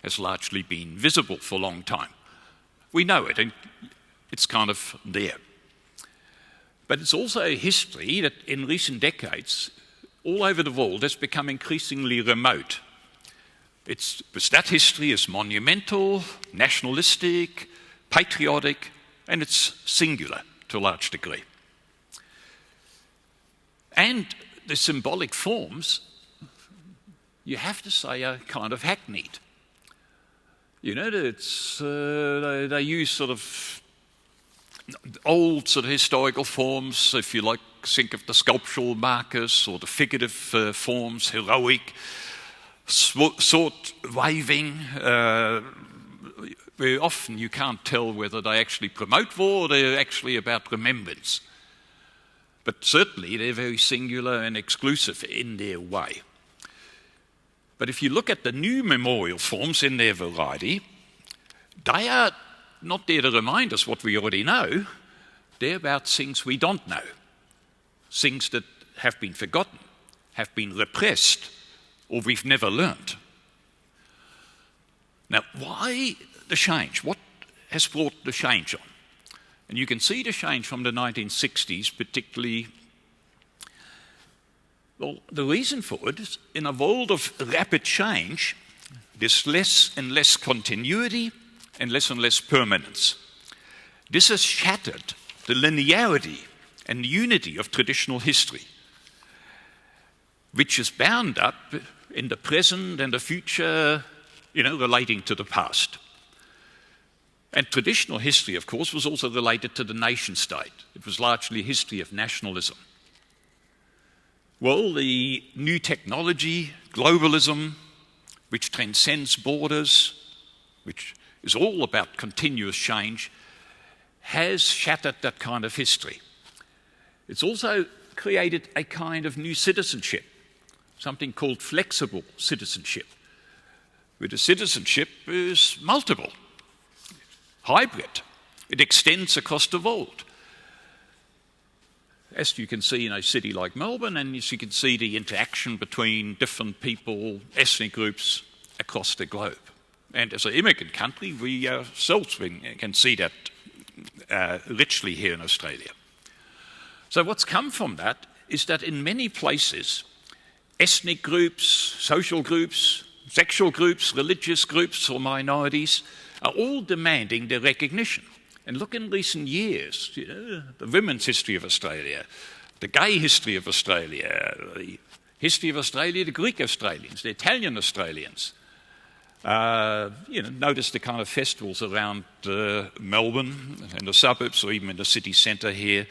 has largely been visible for a long time. We know it, and it's kind of there. But it's also a history that in recent decades, all over the world, has become increasingly remote. That history is monumental, nationalistic, patriotic, and it's singular to a large degree. And the symbolic forms, you have to say, are kind of hackneyed. You know, they use sort of old sort of historical forms, if you like, think of the sculptural markers or the figurative forms, heroic, sword waving. Very often you can't tell whether they actually promote war or they're actually about remembrance. But certainly they're very singular and exclusive in their way. But if you look at the new memorial forms in their variety, they are not there to remind us what we already know. They're about things we don't know, things that have been forgotten, have been repressed, or we've never learnt. Now, why the change? What has brought the change on? And you can see the change from the 1960s, particularly. Well, the reason for it is in a world of rapid change, there's less and less continuity and less permanence. This has shattered the linearity and unity of traditional history, which is bound up in the present and the future, relating to the past. And traditional history, of course, was also related to the nation state. It was largely a history of nationalism. Well, the new technology, globalism, which transcends borders, which is all about continuous change, has shattered that kind of history. It's also created a kind of new citizenship, something called flexible citizenship, where the citizenship is multiple, hybrid. It extends across the world. As you can see in a city like Melbourne, and as you can see the interaction between different people, ethnic groups across the globe. And as an immigrant country, we ourselves can see that richly here in Australia. So what's come from that is that in many places, ethnic groups, social groups, sexual groups, religious groups or minorities are all demanding their recognition. And look in recent years, the women's history of Australia, the gay history of Australia, the history of Australia, the Greek Australians, the Italian Australians. Notice the kind of festivals around Melbourne and the suburbs or even in the city centre here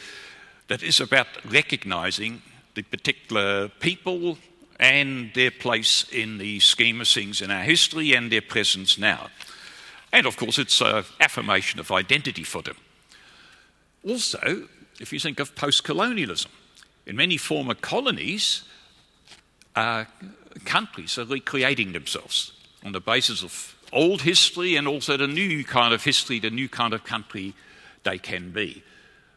that is about recognising the particular people and their place in the scheme of things in our history and their presence now. And of course, it's an affirmation of identity for them. Also, if you think of post-colonialism, in many former colonies, countries are recreating themselves on the basis of old history and also the new kind of history, the new kind of country they can be.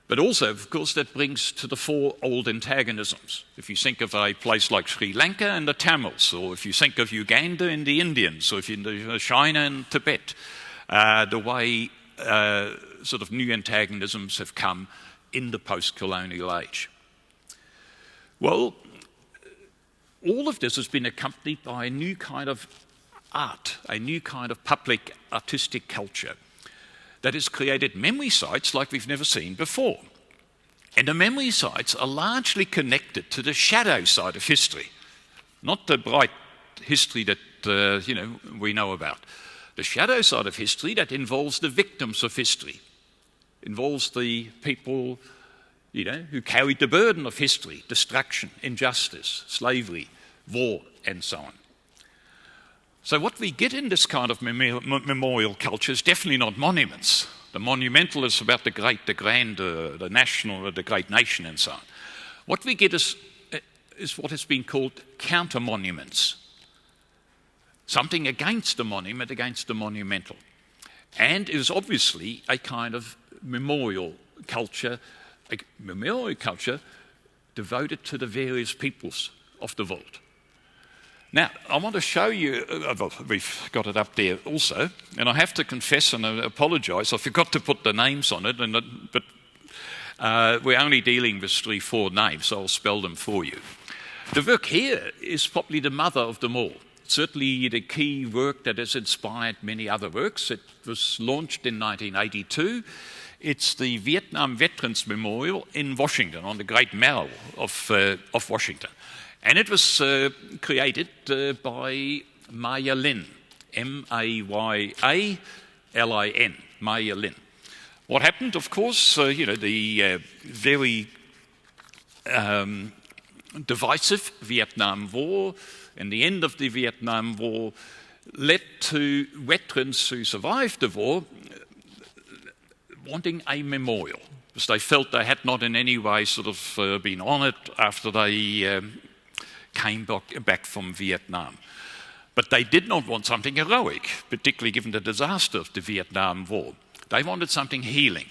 But also, of course, that brings to the fore old antagonisms. If you think of a place like Sri Lanka and the Tamils, or if you think of Uganda and the Indians, or if you think of China and Tibet, the way sort of new antagonisms have come in the post-colonial age. Well, all of this has been accompanied by a new kind of art, a new kind of public artistic culture that has created memory sites like we've never seen before. And the memory sites are largely connected to the shadow side of history, not the bright history that we know about. The shadow side of history that involves the victims of history, involves the people who carried the burden of history, destruction, injustice, slavery, war, and so on. So what we get in this kind of memorial culture is definitely not monuments. The monumental is about the great, the grand, the national, the great nation, and so on. What we get is what has been called counter-monuments. Something against the monument, against the monumental. And it is obviously a kind of memorial culture devoted to the various peoples of the world. Now, I want to show you, well, we've got it up there also, and I have to confess and apologise, I forgot to put the names on it, but we're only dealing with 3-4 names, so I'll spell them for you. The work here is probably the mother of them all. Certainly the key work that has inspired many other works. It was launched in 1982. It's the Vietnam Veterans Memorial in Washington, on the Great Mall of Washington. And it was created by Maya Lin, M-A-Y-A-L-I-N, Maya Lin. What happened, of course, the very divisive Vietnam War and the end of the Vietnam War led to veterans who survived the war wanting a memorial, because they felt they had not in any way sort of been honoured after they came back from Vietnam. But they did not want something heroic, particularly given the disaster of the Vietnam War. They wanted something healing.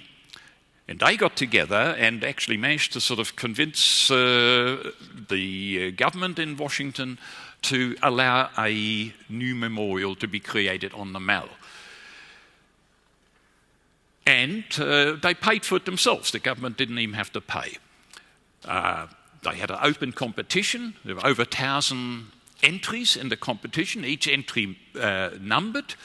And they got together and actually managed to sort of convince the government in Washington to allow a new memorial to be created on the Mall. And they paid for it themselves. The government didn't even have to pay. They had an open competition. There were over 1,000 entries in the competition, each entry numbered.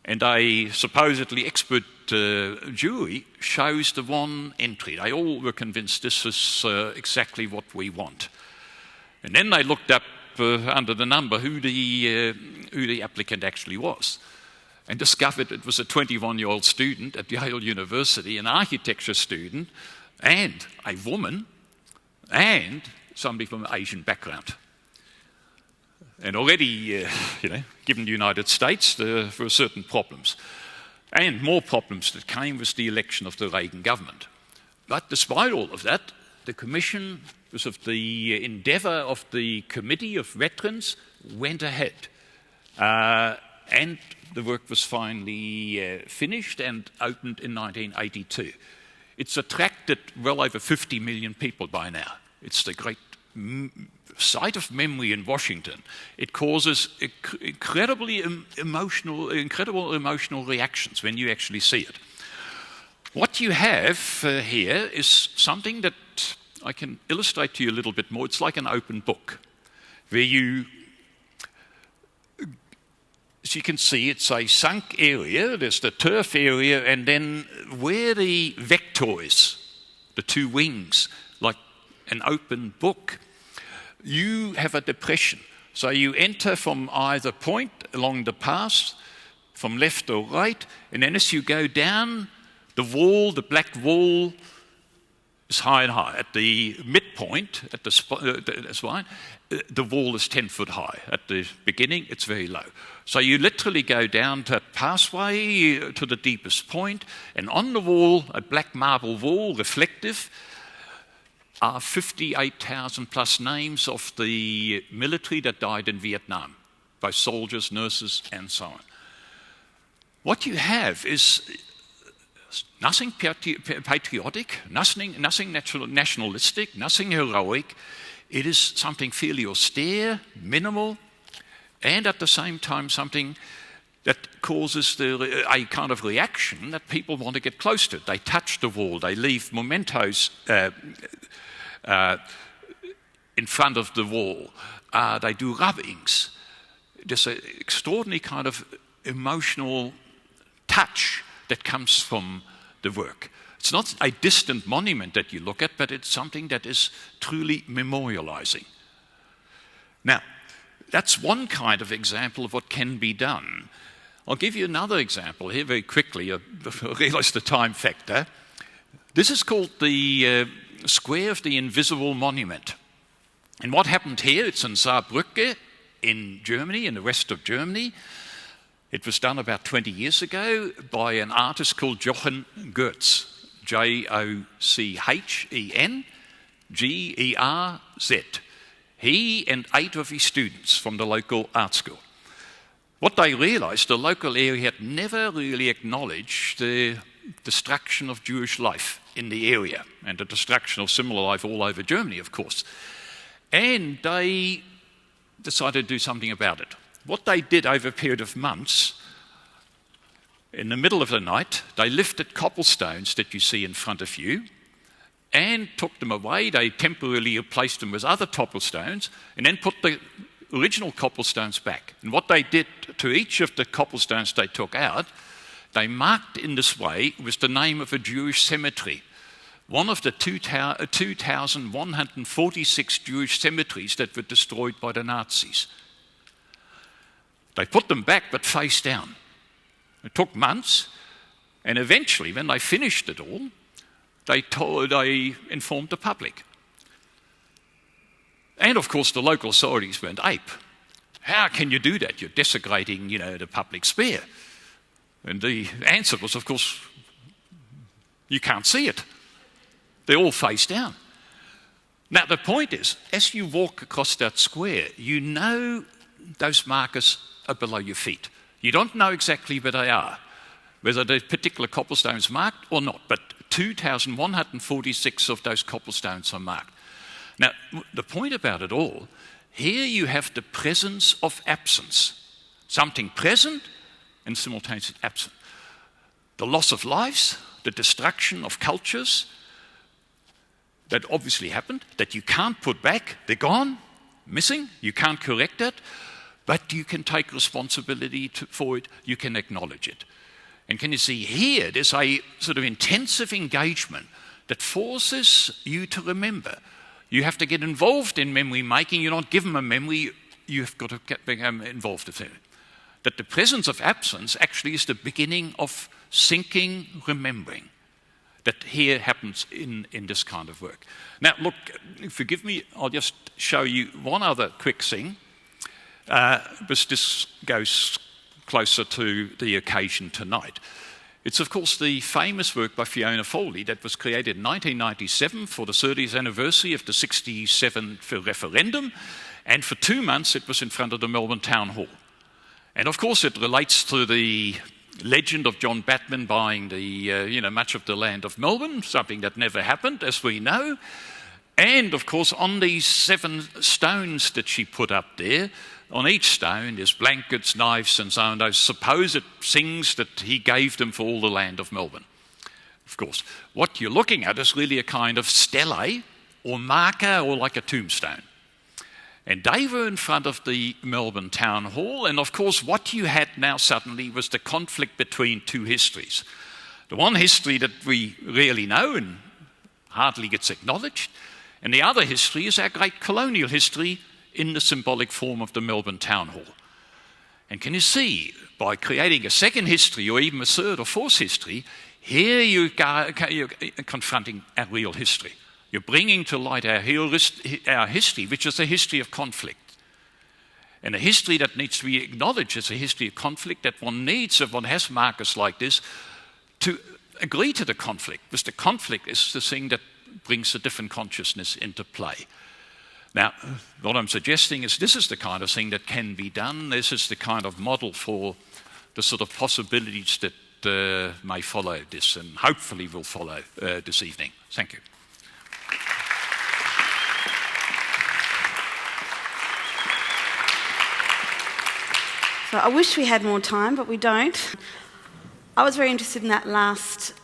And a supposedly expert jury chose the one entry. They all were convinced this is exactly what we want. And then they looked up under the number who the applicant actually was, and discovered it was a 21-year-old student at Yale University, an architecture student, and a woman, and somebody from an Asian background. And already, given the United States, there were certain problems. And more problems that came with the election of the Reagan government. But despite all of that, the Commission, because of the endeavour of the Committee of Veterans, went ahead. And the work was finally finished and opened in 1982. It's attracted well over 50 million people by now. It's the great site of memory in Washington. It causes incredible emotional reactions when you actually see it. What you have here is something that I can illustrate to you a little bit more. It's like an open book, where you, as you can see, it's a sunk area, there's the turf area, and then where the vector is, the two wings, like an open book, you have a depression. So you enter from either point along the path, from left or right, and then as you go down, the wall, the black wall, is high and high. At the midpoint, at the spine, the wall is 10 foot high. At the beginning, it's very low. So you literally go down to a pathway to the deepest point, and on the wall, a black marble wall, reflective, are 58,000 plus names of the military that died in Vietnam, both soldiers, nurses, and so on. What you have is nothing patriotic, nothing nationalistic, nothing heroic. It is something fairly austere, minimal, and at the same time something that causes a kind of reaction that people want to get close to. They touch the wall, they leave mementos in front of the wall, they do rubbings. There's an extraordinary kind of emotional touch that comes from the work. It's not a distant monument that you look at, but it's something that is truly memorializing. Now, that's one kind of example of what can be done. I'll give you another example here very quickly. I realise the time factor. This is called the Square of the Invisible Monument. And what happened here, it's in Saarbrücke in Germany, in the west of Germany. It was done about 20 years ago by an artist called Jochen Goetz, Jochen Gerz. He and 8 of his students from the local art school. What they realized, the local area had never really acknowledged the destruction of Jewish life in the area and the destruction of similar life all over Germany, of course. And they decided to do something about it. What they did over a period of months, in the middle of the night, they lifted cobblestones that you see in front of you and took them away. They temporarily replaced them with other cobblestones and then put the original cobblestones back. And what they did to each of the cobblestones they took out, they marked in this way with the name of a Jewish cemetery. One of the 2,146 Jewish cemeteries that were destroyed by the Nazis. They put them back, but face down. It took months, and eventually, when they finished it all, they informed the public. And of course, the local authorities went ape. How can you do that? You're desecrating, the public sphere. And the answer was, of course, you can't see it. They're all face down. Now, the point is, as you walk across that square, you know those markers are below your feet. You don't know exactly where they are, whether the particular cobblestone is marked or not, but 2,146 of those cobblestones are marked. Now, the point about it all, here you have the presence of absence. Something present and simultaneously absent. The loss of lives, the destruction of cultures that obviously happened, that you can't put back, they're gone, missing, you can't correct it, but you can take responsibility for it, you can acknowledge it. And can you see here, there's a sort of intensive engagement that forces you to remember. You have to get involved in memory making. You don't give them a memory, you've got to become involved with it. That the presence of absence actually is the beginning of sinking, remembering. That here happens in this kind of work. Now, look, forgive me, I'll just show you one other quick thing. But this goes closer to the occasion tonight. It's, of course, the famous work by Fiona Foley that was created in 1997 for the 30th anniversary of the 67 referendum, and for 2 months it was in front of the Melbourne Town Hall. And, of course, it relates to the legend of John Batman buying the, much of the land of Melbourne, something that never happened, as we know. And, of course, on these 7 stones that she put up there, on each stone there's blankets, knives and so on, those supposed things that he gave them for all the land of Melbourne. Of course, what you're looking at is really a kind of stele or marker or like a tombstone. And they were in front of the Melbourne Town Hall, and of course what you had now suddenly was the conflict between 2 histories. The one history that we really know and hardly gets acknowledged, and the other history is our great colonial history in the symbolic form of the Melbourne Town Hall. And can you see, by creating a second history or even a third or fourth history, here you're confronting our real history. You're bringing to light our history, which is a history of conflict. And a history that needs to be acknowledged as a history of conflict, that one needs, if one has markers like this, to agree to the conflict, because the conflict is the thing that brings a different consciousness into play. Now, what I'm suggesting is this is the kind of thing that can be done. This is the kind of model for the sort of possibilities that may follow this and hopefully will follow this evening. Thank you. So I wish we had more time, but we don't. I was very interested in that last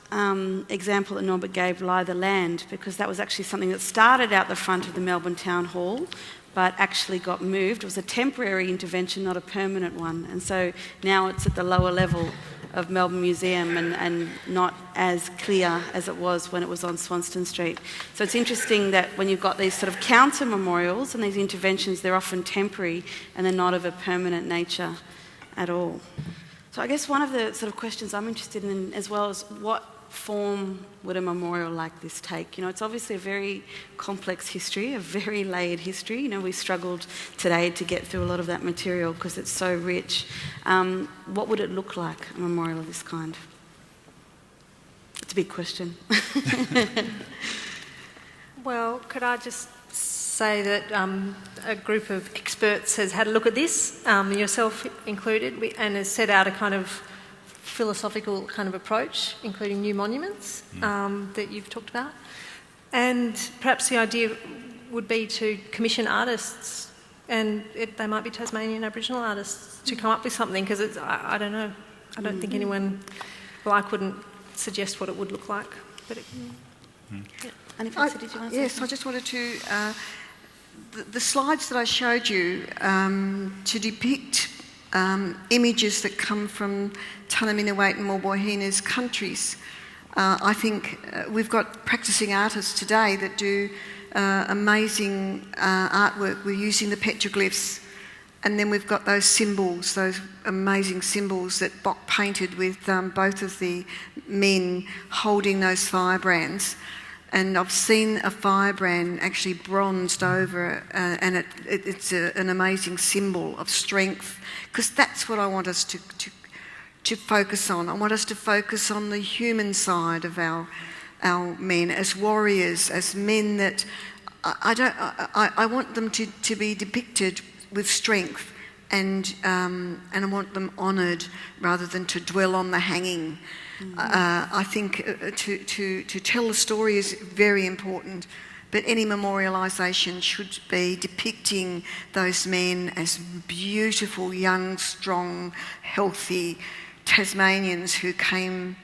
example that Norbert gave, Lie the Land, because that was actually something that started out the front of the Melbourne Town Hall, but actually got moved. It was a temporary intervention, not a permanent one. And so now it's at the lower level of Melbourne Museum and not as clear as it was when it was on Swanston Street. So it's interesting that when you've got these sort of counter memorials and these interventions, they're often temporary and they're not of a permanent nature at all. So I guess one of the sort of questions I'm interested in as well is what form would a memorial like this take? It's obviously a very complex history, a very layered history. We struggled today to get through a lot of that material because it's so rich. What would it look like, a memorial of this kind? It's a big question. Well, could I just say that a group of experts has had a look at this, yourself included, and has set out a kind of philosophical kind of approach, including new monuments that you've talked about. And perhaps the idea would be to commission artists And they might be Tasmanian Aboriginal artists to come up with something, because I don't know. I don't think anyone, I couldn't suggest what it would look like. But yeah. And if Patsy, did you want to say Yes, I just wanted to, the slides that I showed you to depict images that come from Tunnerminnerwait and Maulboyheenner's countries. I think we've got practising artists today that do amazing artwork. We're using the petroglyphs, and then we've got those symbols, those amazing symbols that Bock painted with both of the men holding those firebrands. And I've seen a firebrand actually bronzed over, and it's an amazing symbol of strength, because that's what I want us to focus on. I want us to focus on the human side of our men as warriors, as men that I want them to be depicted with strength, and I want them honoured rather than to dwell on the hanging. I think to tell the story is very important, but any memorialisation should be depicting those men as beautiful, young, strong, healthy Tasmanians who came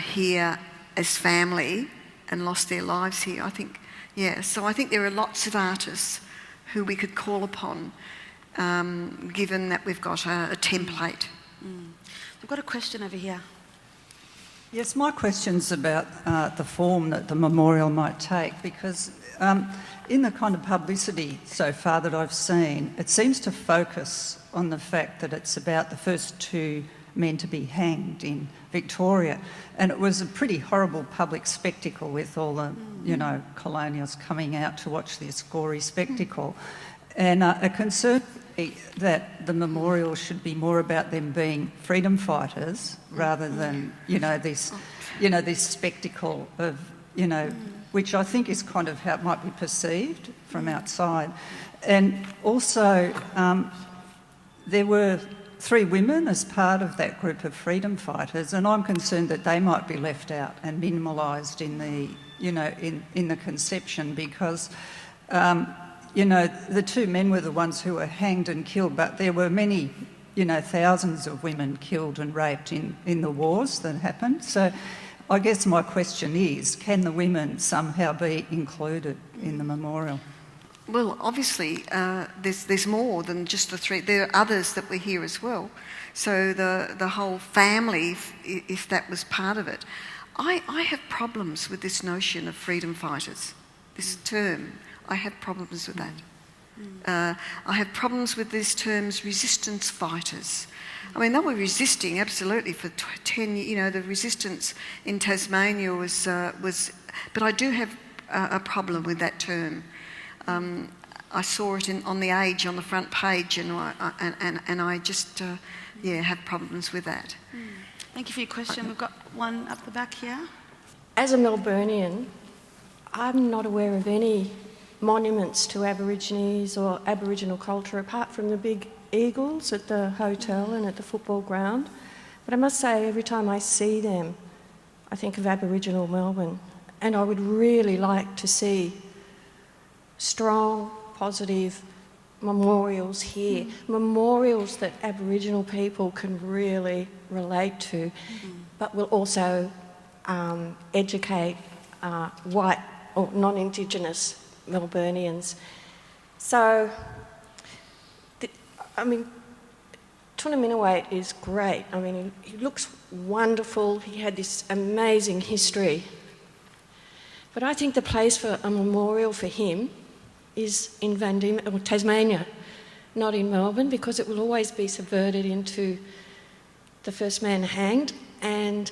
here as family and lost their lives here. I think, so I think there are lots of artists who we could call upon, given that we've got a template. We've got a question over here. Yes, my question's about the form that the memorial might take, because in the kind of publicity so far that I've seen, it seems to focus on the fact that it's about the first two men to be hanged in Victoria, and it was a pretty horrible public spectacle with all the, colonials coming out to watch this gory spectacle. And it concerned me that the memorial should be more about them being freedom fighters rather than, this spectacle of, which I think is kind of how it might be perceived from outside. And also, there were 3 women as part of that group of freedom fighters, and I'm concerned that they might be left out and minimalised in the, in the conception, because the 2 men were the ones who were hanged and killed, but there were many, thousands of women killed and raped in the wars that happened. So I guess my question is, can the women somehow be included in the memorial? Well, obviously, there's more than just the 3. There are others that were here as well. So the whole family, if that was part of it. I have problems with this notion of freedom fighters, this term. I have problems with that. I have problems with these terms, resistance fighters. I mean, they were resisting, absolutely, for 10 years. The resistance in Tasmania was... But I do have a problem with that term. I saw it on The Age on the front page, and I just, have problems with that. Thank you for your question. We've got one up the back here. As a Melburnian, I'm not aware of any monuments to Aborigines or Aboriginal culture apart from the big eagles at the hotel and at the football ground. But I must say, every time I see them, I think of Aboriginal Melbourne, and I would really like to see strong, positive memorials here, memorials that Aboriginal people can really relate to, but will also educate white or non-Indigenous Melburnians. So, Tunnerminnerwait is great. I mean, he looks wonderful. He had this amazing history. But I think the place for a memorial for him is in Dieman, or Tasmania, not in Melbourne, because it will always be subverted into the first man hanged, and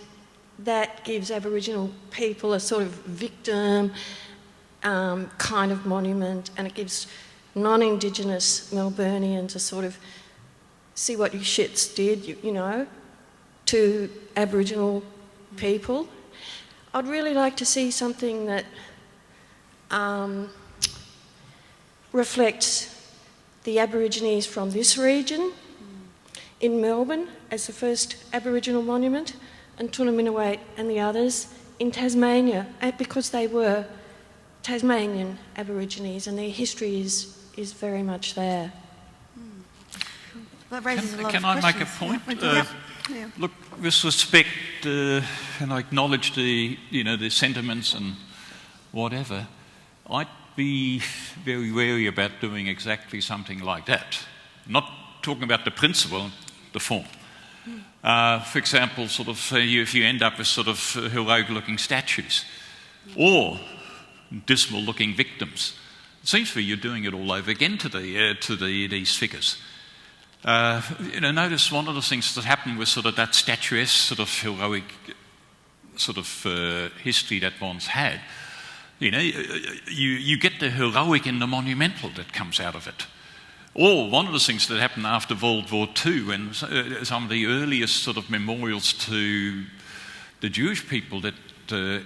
that gives Aboriginal people a sort of victim kind of monument, and it gives non-Indigenous Melburnians a sort of see what you shits did, to Aboriginal people. I'd really like to see something that reflects the Aborigines from this region in Melbourne as the first Aboriginal monument, and Tunnerminnerwait and the others in Tasmania, because they were Tasmanian Aborigines and their history is is very much there. That raises a lot Can of I make a questions. point? Yeah. Look, with respect, and I acknowledge the sentiments and whatever, I'd be very wary about doing exactly something like that. Not talking about the principle, the form. For example, sort of if you end up with sort of heroic-looking statues or dismal-looking victims, it seems to me you're doing it all over again to these figures. Notice one of the things that happened with sort of that statuesque sort of heroic sort of history that one's had. You get the heroic and the monumental that comes out of it. Or one of the things that happened after World War II, when some of the earliest sort of memorials to the Jewish people that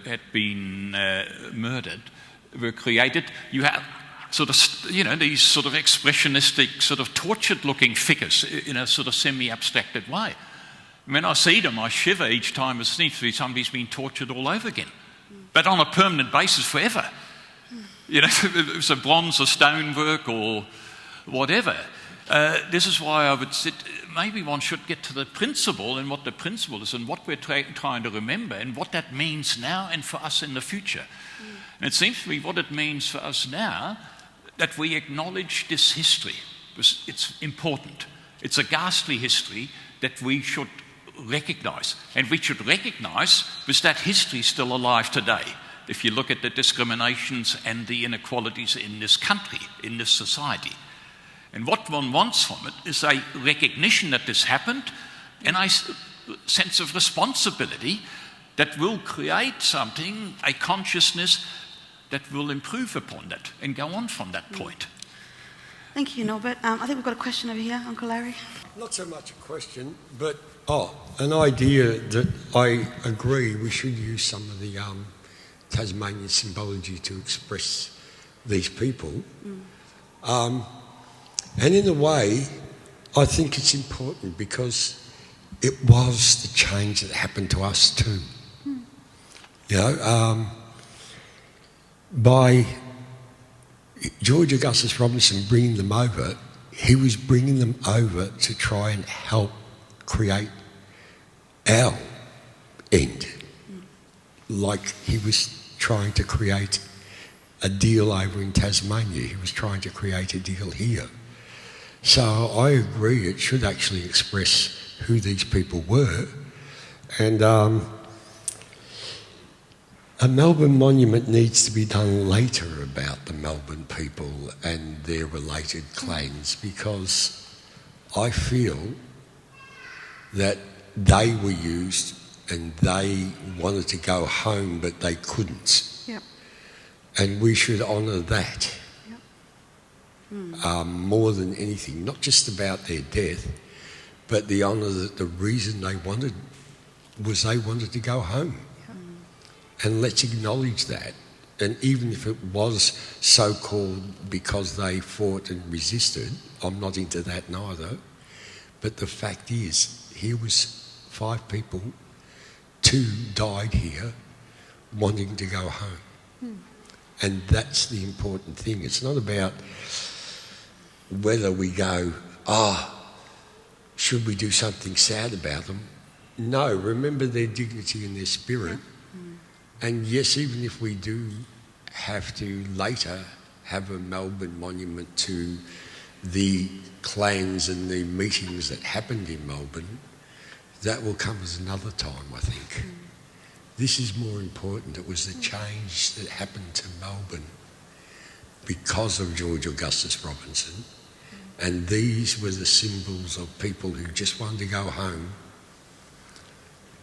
had been murdered were created, you have sort of, these sort of expressionistic, sort of tortured-looking figures in a sort of semi-abstracted way. When I see them, I shiver each time it seems to be somebody's been tortured all over again, but on a permanent basis forever. If it's a bronze or stonework or whatever. This is why I would sit. Maybe one should get to the principle and what the principle is and what we're trying to remember and what that means now and for us in the future. And it seems to me what it means for us now, that we acknowledge this history. It's important. It's a ghastly history that we should recognise. And we should recognise because that history is still alive today. If you look at the discriminations and the inequalities in this country, in this society. And what one wants from it is a recognition that this happened and a sense of responsibility that will create something, a consciousness that will improve upon that and go on from that point. Thank you, Norbert. I think we've got a question over here, Uncle Larry. Not so much a question, but an idea that I agree we should use some of the Tasmanian symbology to express these people. And in a way, I think it's important because it was the change that happened to us too. By George Augustus Robinson bringing them over, he was bringing them over to try and help create our end. Like he was trying to create a deal over in Tasmania, he was trying to create a deal here. So I agree, it should actually express who these people were. And a Melbourne monument needs to be done later about the Melbourne people and their related clans, because I feel that they were used and they wanted to go home but they couldn't. Yep. And we should honour that. Yep. More than anything, not just about their death, but the honour that the reason they wanted was they wanted to go home. And let's acknowledge that. And even if it was so-called because they fought and resisted, I'm not into that neither. But the fact is, here was 5 people, 2 died here wanting to go home. And that's the important thing. It's not about whether we go, should we do something sad about them? No, remember their dignity and their spirit. And yes, even if we do have to later have a Melbourne monument to the clans and the meetings that happened in Melbourne, that will come as another time, I think. This is more important. It was the change that happened to Melbourne because of George Augustus Robinson. And these were the symbols of people who just wanted to go home,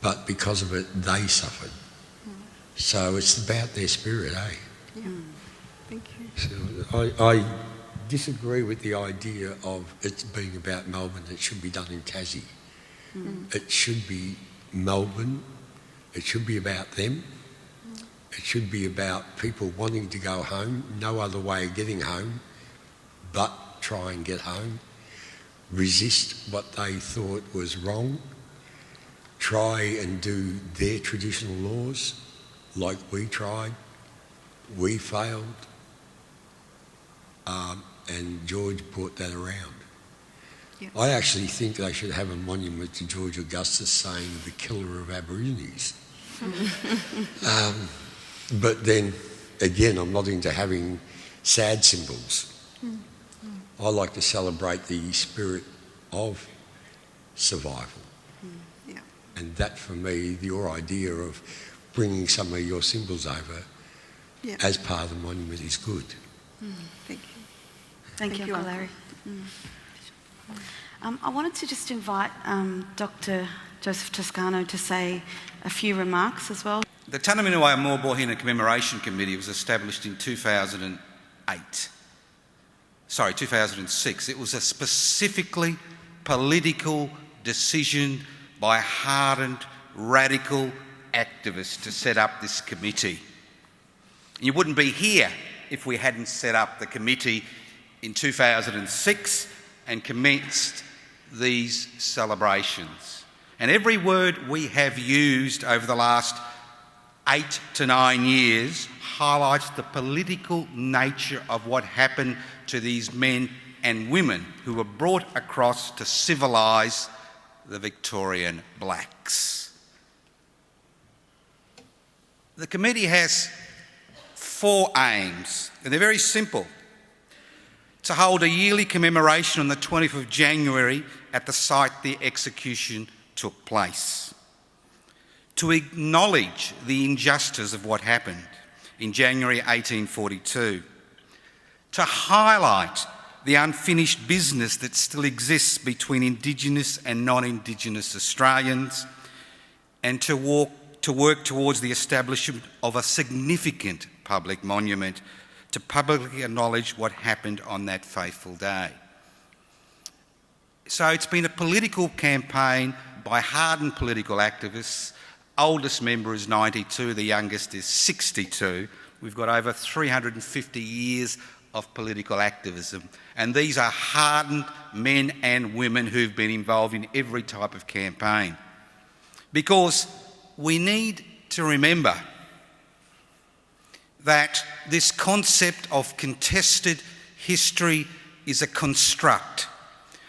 but because of it, they suffered. So it's about their spirit, eh? Yeah. Thank you. So I disagree with the idea of it being about Melbourne. It should be done in Tassie. It should be Melbourne. It should be about them. It should be about people wanting to go home, no other way of getting home, but try and get home, resist what they thought was wrong, try and do their traditional laws, like we tried, we failed, and George brought that around. Yep. I actually think they should have a monument to George Augustus saying the killer of Aborigines. But then, again, I'm not into having sad symbols. I like to celebrate the spirit of survival. Yeah. And that, for me, your idea of bringing some of your symbols over as part of the monument is good. Thank you. Thank you, Uncle Larry. I wanted to just invite Dr. Joseph Toscano to say a few remarks as well. The Tunnerminnerwait and Maulboyheenner Commemoration Committee was established in 2006. It was a specifically political decision by hardened, radical activists to set up this committee. You wouldn't be here if we hadn't set up the committee in 2006 and commenced these celebrations. And every word we have used over the last 8 to 9 years highlights the political nature of what happened to these men and women who were brought across to civilise the Victorian blacks. The committee has 4 aims, and they're very simple. To hold a yearly commemoration on the 20th of January at the site the execution took place. To acknowledge the injustice of what happened in January 1842. To highlight the unfinished business that still exists between Indigenous and non-Indigenous Australians, and to work towards the establishment of a significant public monument to publicly acknowledge what happened on that fateful day. So it's been a political campaign by hardened political activists. Oldest member is 92, the youngest is 62. We've got over 350 years of political activism. And these are hardened men and women who've been involved in every type of campaign. Because we need to remember that this concept of contested history is a construct.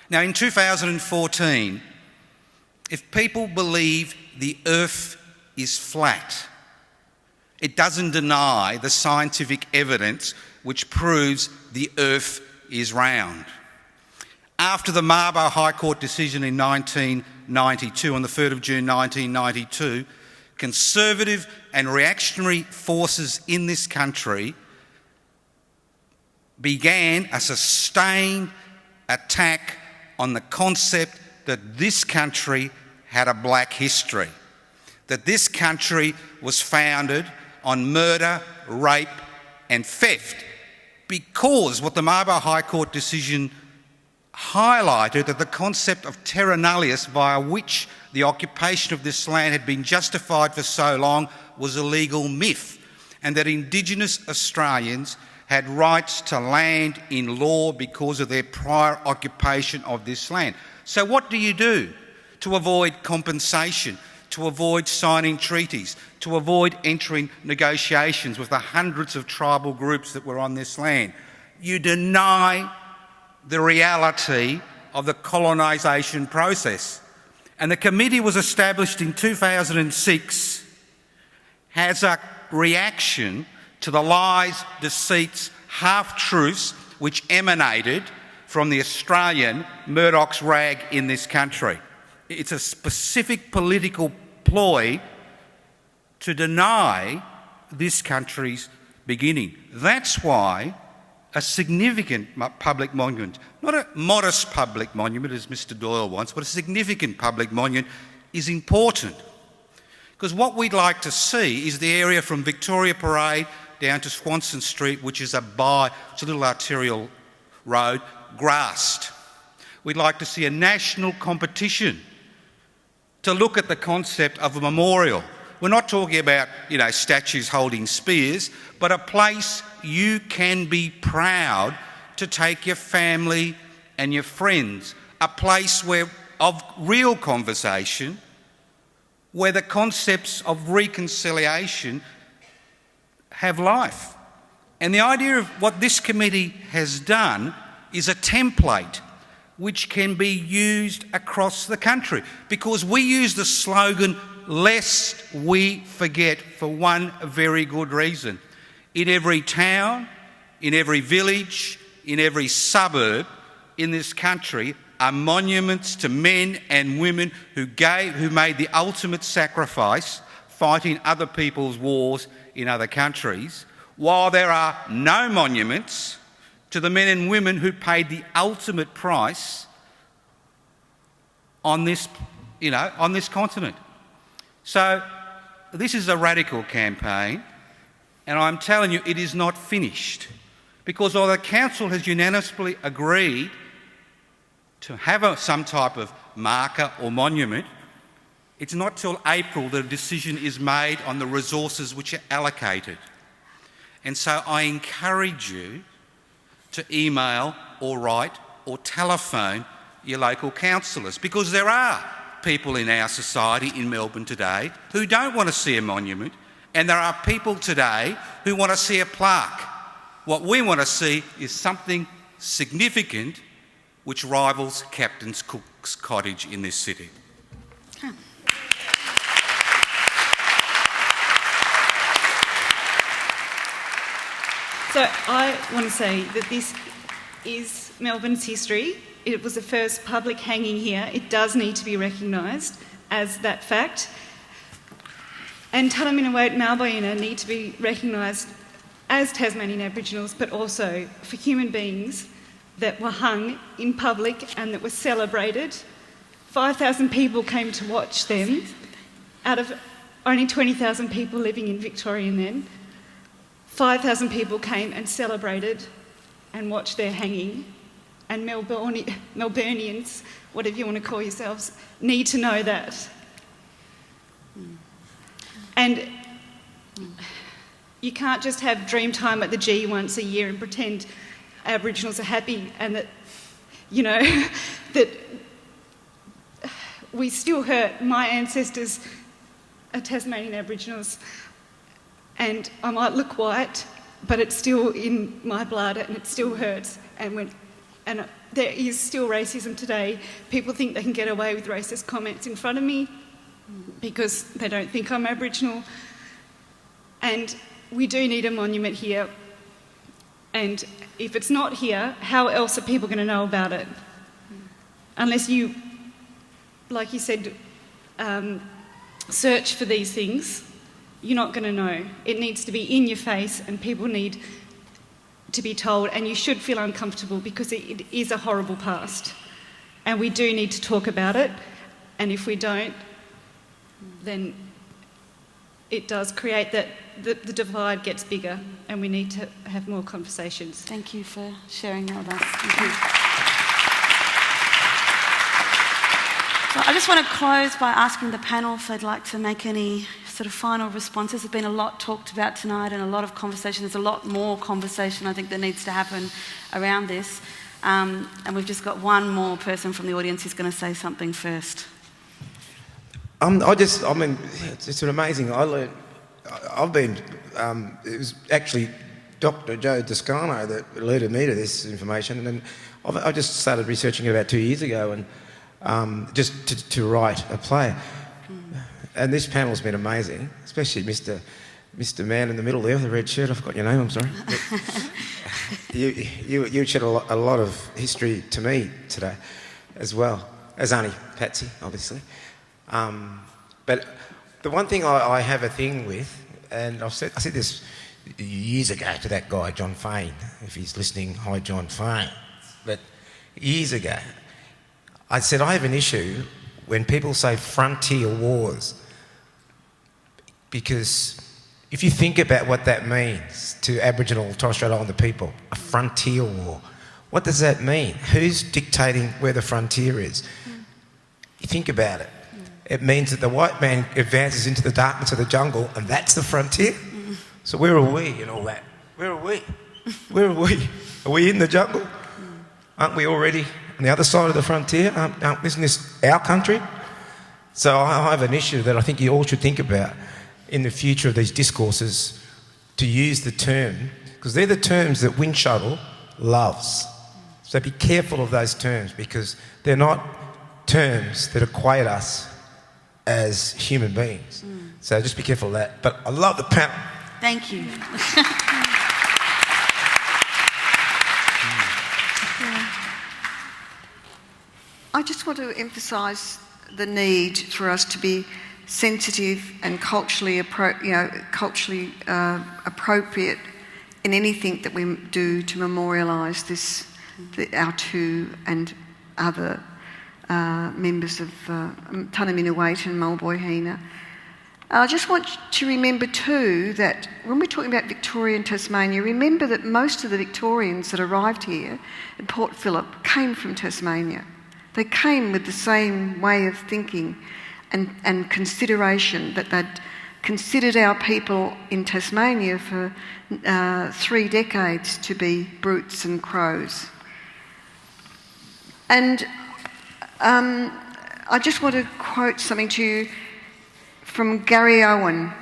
Now, in 2014, if people believe the earth is flat, it doesn't deny the scientific evidence which proves the earth is round. After the Mabo High Court decision in 1992, on the 3rd of June 1992, conservative and reactionary forces in this country began a sustained attack on the concept that this country had a black history, that this country was founded on murder, rape and theft, because what the Mabo High Court decision highlighted, that the concept of terra nullius, via which the occupation of this land had been justified for so long, was a legal myth, and that Indigenous Australians had rights to land in law because of their prior occupation of this land. So what do you do to avoid compensation, to avoid signing treaties, to avoid entering negotiations with the hundreds of tribal groups that were on this land? You deny the reality of the colonisation process. And the committee was established in 2006 as a reaction to the lies, deceits, half-truths which emanated from the Australian Murdoch's rag in this country. It's a specific political ploy to deny this country's beginning. That's why a significant public monument, not a modest public monument as Mr Doyle wants, but a significant public monument is important. Because what we'd like to see is the area from Victoria Parade down to Swanson Street, which is it's a little arterial road, grassed. We'd like to see a national competition to look at the concept of a memorial. We're not talking about, statues holding spears, but a place you can be proud to take your family and your friends. A place of real conversation, where the concepts of reconciliation have life. And the idea of what this committee has done is a template which can be used across the country, because we use the slogan, lest we forget, for one very good reason. In every town, in every village, in every suburb in this country are monuments to men and women who made the ultimate sacrifice fighting other people's wars in other countries, while there are no monuments to the men and women who paid the ultimate price on this, on this continent. So this is a radical campaign, and I'm telling you, it is not finished, because although the council has unanimously agreed to have some type of marker or monument, it's not till April that a decision is made on the resources which are allocated. And so I encourage you to email or write or telephone your local councillors, because there are people in our society in Melbourne today who don't want to see a monument, and there are people today who want to see a plaque. What we want to see is something significant which rivals Captain Cook's cottage in this city. So I want to say that this is Melbourne's history. It was the first public hanging here. It does need to be recognised as that fact. And Tunnerminnerwait and Maulboyheenner need to be recognised as Tasmanian Aboriginals, but also for human beings that were hung in public and that were celebrated. 5,000 people came to watch them, out of only 20,000 people living in Victoria then. 5,000 people came and celebrated and watched their hanging. And Melburnians, whatever you want to call yourselves, need to know that. And you can't just have dream time at the G once a year and pretend Aboriginals are happy and that, that we still hurt. My ancestors are Tasmanian Aboriginals, and I might look white, but it's still in my blood and it still hurts. And there is still racism today. People think they can get away with racist comments in front of me because they don't think I'm Aboriginal. And we do need a monument here. And if it's not here, how else are people going to know about it? Unless you, like you said, search for these things, you're not going to know. It needs to be in your face, and people need to be told, and you should feel uncomfortable because it is a horrible past. And we do need to talk about it, and if we don't, then it does create that the divide gets bigger, and we need to have more conversations. Thank you for sharing that with us. Thank you. So I just want to close by asking the panel if they'd like to make any sort of final responses. There's been a lot talked about tonight and a lot of conversation. There's a lot more conversation I think that needs to happen around this. And we've just got one more person from the audience who's going to say something first. It's amazing. it was actually Dr. Joe Toscano that alerted me to this information, and I just started researching it about 2 years ago, and just to write a play. And this panel's been amazing, especially Mr. Man in the middle there with the red shirt. I forgot your name, I'm sorry. you shed a lot of history to me today as well, as Aunty Patsy, obviously. But the one thing I have a thing with, and I said this years ago to that guy, John Fane, if he's listening, hi John Fane. But years ago, I said I have an issue when people say frontier wars, because if you think about what that means to Aboriginal and Torres Strait Islander people, a frontier war, what does that mean? Who's dictating where the frontier is? You think about it. It means that the white man advances into the darkness of the jungle, and that's the frontier. So where are we in all that? Where are we? Where are we? Are we in the jungle? Aren't we already on the other side of the frontier? Isn't this our country? So I have an issue that I think you all should think about in the future of these discourses, to use the term, because they're the terms that Wind Shuttle loves. So be careful of those terms, because they're not terms that equate us as human beings. So just be careful of that. But I love the panel. Thank you. I just want to emphasise the need for us to be sensitive and culturally appropriate in anything that we do to memorialise this, our two and other members of Tunnerminnerwait and Maulboyheenner. I just want you to remember too that when we're talking about Victoria and Tasmania, remember that most of the Victorians that arrived here at Port Phillip came from Tasmania. They came with the same way of thinking and consideration, that they'd considered our people in Tasmania for 3 decades to be brutes and crows. And I just want to quote something to you from Gary Owen,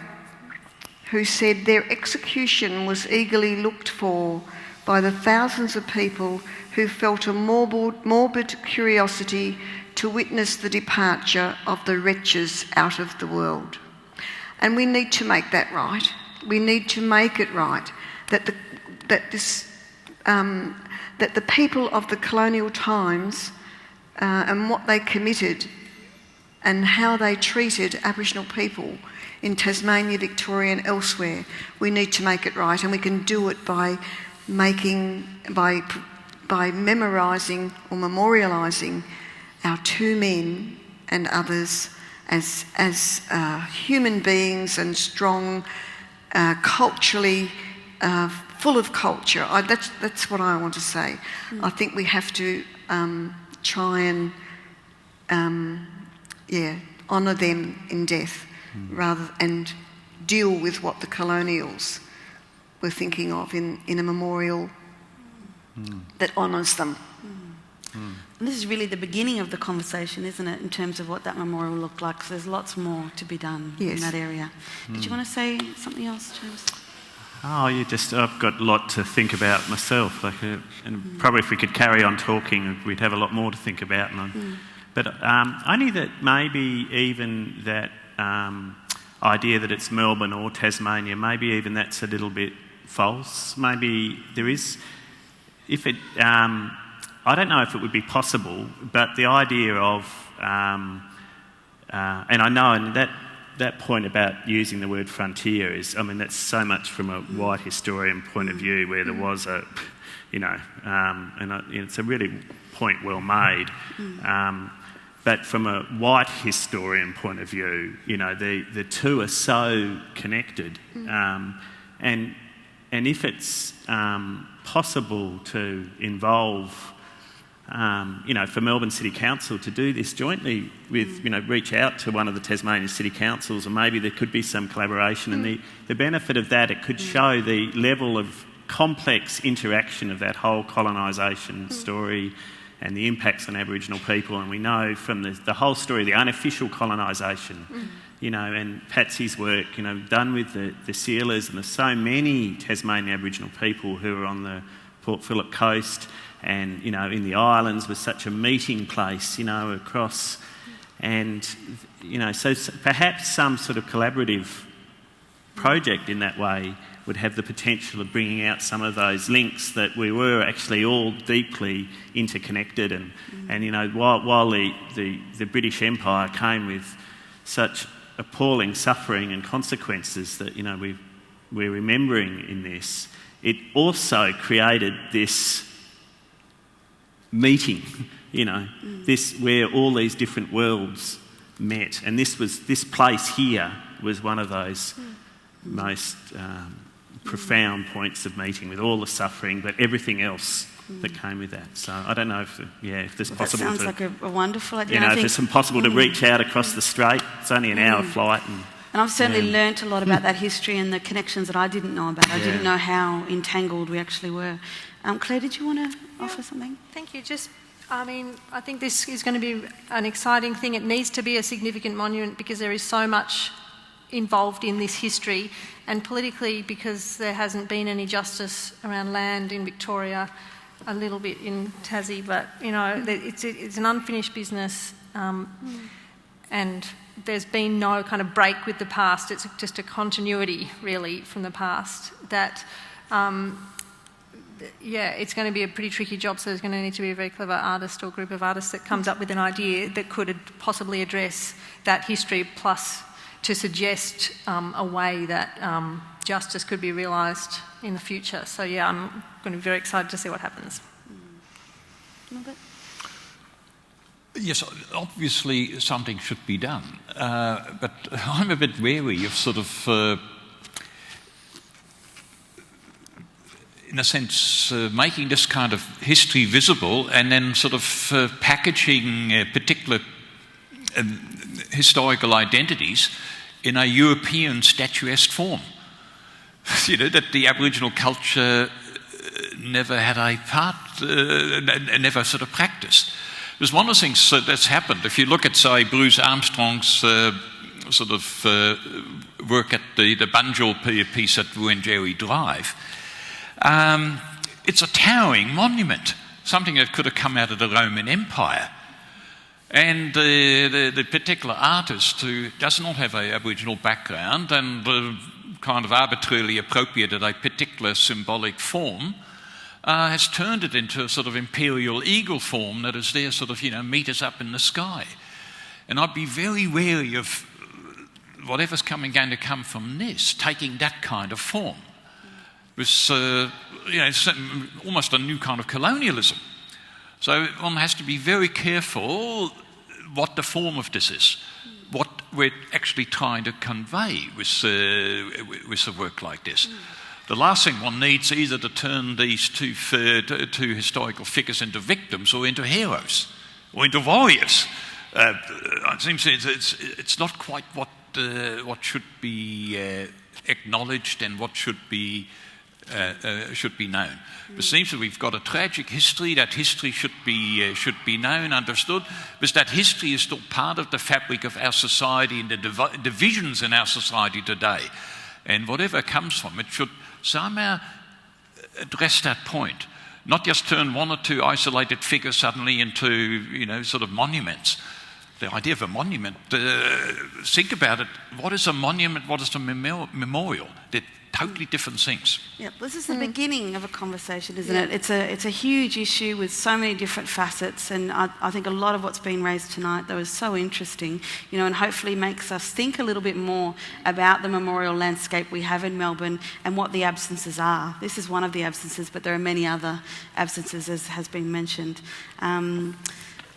who said, "Their execution was eagerly looked for by the thousands of people who felt a morbid curiosity to witness the departure of the wretches out of the world." And we need to make that right. We need to make it right that the people of the colonial times and what they committed and how they treated Aboriginal people in Tasmania, Victoria and elsewhere, we need to make it right, and we can do it by memorising or memorialising our two men and others as human beings and strong, culturally full of culture. That's what I want to say. I think we have to try and honour them in death, and deal with what the colonials were thinking of in a memorial that honours them. And this is really the beginning of the conversation, isn't it, in terms of what that memorial looked like? So there's lots more to be done in that area. Did you want to say something else, James? Oh, I've got a lot to think about myself. And probably if we could carry on talking, we'd have a lot more to think about. But only that maybe even that idea that it's Melbourne or Tasmania, maybe even that's a little bit false. Maybe there is, I don't know if it would be possible, but the idea of, and I know, and that point about using the word frontier is, that's so much from a white historian point of view, where there was it's a really point well made. But from a white historian point of view, the two are so connected. And if it's possible to involve, for Melbourne City Council to do this jointly with, reach out to one of the Tasmanian City Councils, and maybe there could be some collaboration. And the benefit of that, it could show the level of complex interaction of that whole colonisation story and the impacts on Aboriginal people. And we know from the whole story, the unofficial colonisation, and Patsy's work, done with the sealers, and there's so many Tasmanian Aboriginal people who are on the Port Phillip coast and, in the islands was such a meeting place, across. And, so perhaps some sort of collaborative project in that way would have the potential of bringing out some of those links that we were actually all deeply interconnected. And while the British Empire came with such appalling suffering and consequences that, we're remembering in this, it also created this meeting, this where all these different worlds met. And this place here was one of those most profound points of meeting, with all the suffering, but everything else that came with that. So I don't know if there's possible. That sounds like a wonderful idea. If it's possible to reach out across the strait. It's only an hour flight. And I've certainly learnt a lot about that history and the connections that I didn't know about. I didn't know how entangled we actually were. Claire, did you want to offer something? Thank you. I think this is going to be an exciting thing. It needs to be a significant monument because there is so much involved in this history, and politically because there hasn't been any justice around land in Victoria a little bit in Tassie, but it's an unfinished business, and there's been no kind of break with the past. It's just a continuity, really, from the past. That, it's going to be a pretty tricky job. So there's going to need to be a very clever artist or group of artists that comes up with an idea that could possibly address that history, plus to suggest a way that justice could be realised in the future. So I'm going to be very excited to see what happens. Yes, obviously something should be done, but I'm a bit wary of sort of, in a sense, making this kind of history visible and then sort of packaging particular historical identities in a European statuesque form. That the Aboriginal culture never had a part, never sort of practiced. There's one of the things that's happened. If you look at, say, Bruce Armstrong's sort of work at the Bunjil piece at Wurundjeri Drive, it's a towering monument, something that could have come out of the Roman Empire. And the particular artist, who does not have an Aboriginal background and kind of arbitrarily appropriated a particular symbolic form, has turned it into a sort of imperial eagle form that is there sort of, metres up in the sky. And I'd be very wary of whatever's going to come from this, taking that kind of form. It's, almost a new kind of colonialism. So one has to be very careful what the form of this is, what we're actually trying to convey with a work like this. The last thing one needs either to turn these two historical figures into victims or into heroes or into warriors. It seems it's not quite what should be acknowledged and what should be known. It seems that we've got a tragic history. That history should be known, understood, because that history is still part of the fabric of our society and the divisions in our society today. And whatever comes from it should somehow address that point, not just turn one or two isolated figures suddenly into, sort of monuments. The idea of a monument, think about it. What is a monument? What is a memorial? They're totally different things. Yeah, this is the beginning of a conversation, isn't it? It's a huge issue with so many different facets, and I think a lot of what's been raised tonight, though, is so interesting, and hopefully makes us think a little bit more about the memorial landscape we have in Melbourne and what the absences are. This is one of the absences, but there are many other absences, as has been mentioned.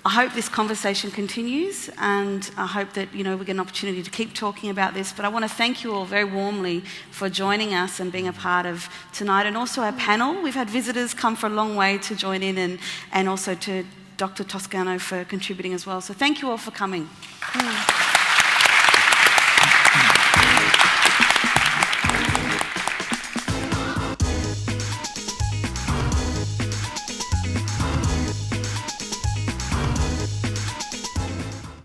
I hope this conversation continues, and I hope that we get an opportunity to keep talking about this. But I want to thank you all very warmly for joining us and being a part of tonight, and also our panel. We've had visitors come from a long way to join in, and also to Dr. Toscano for contributing as well. So thank you all for coming.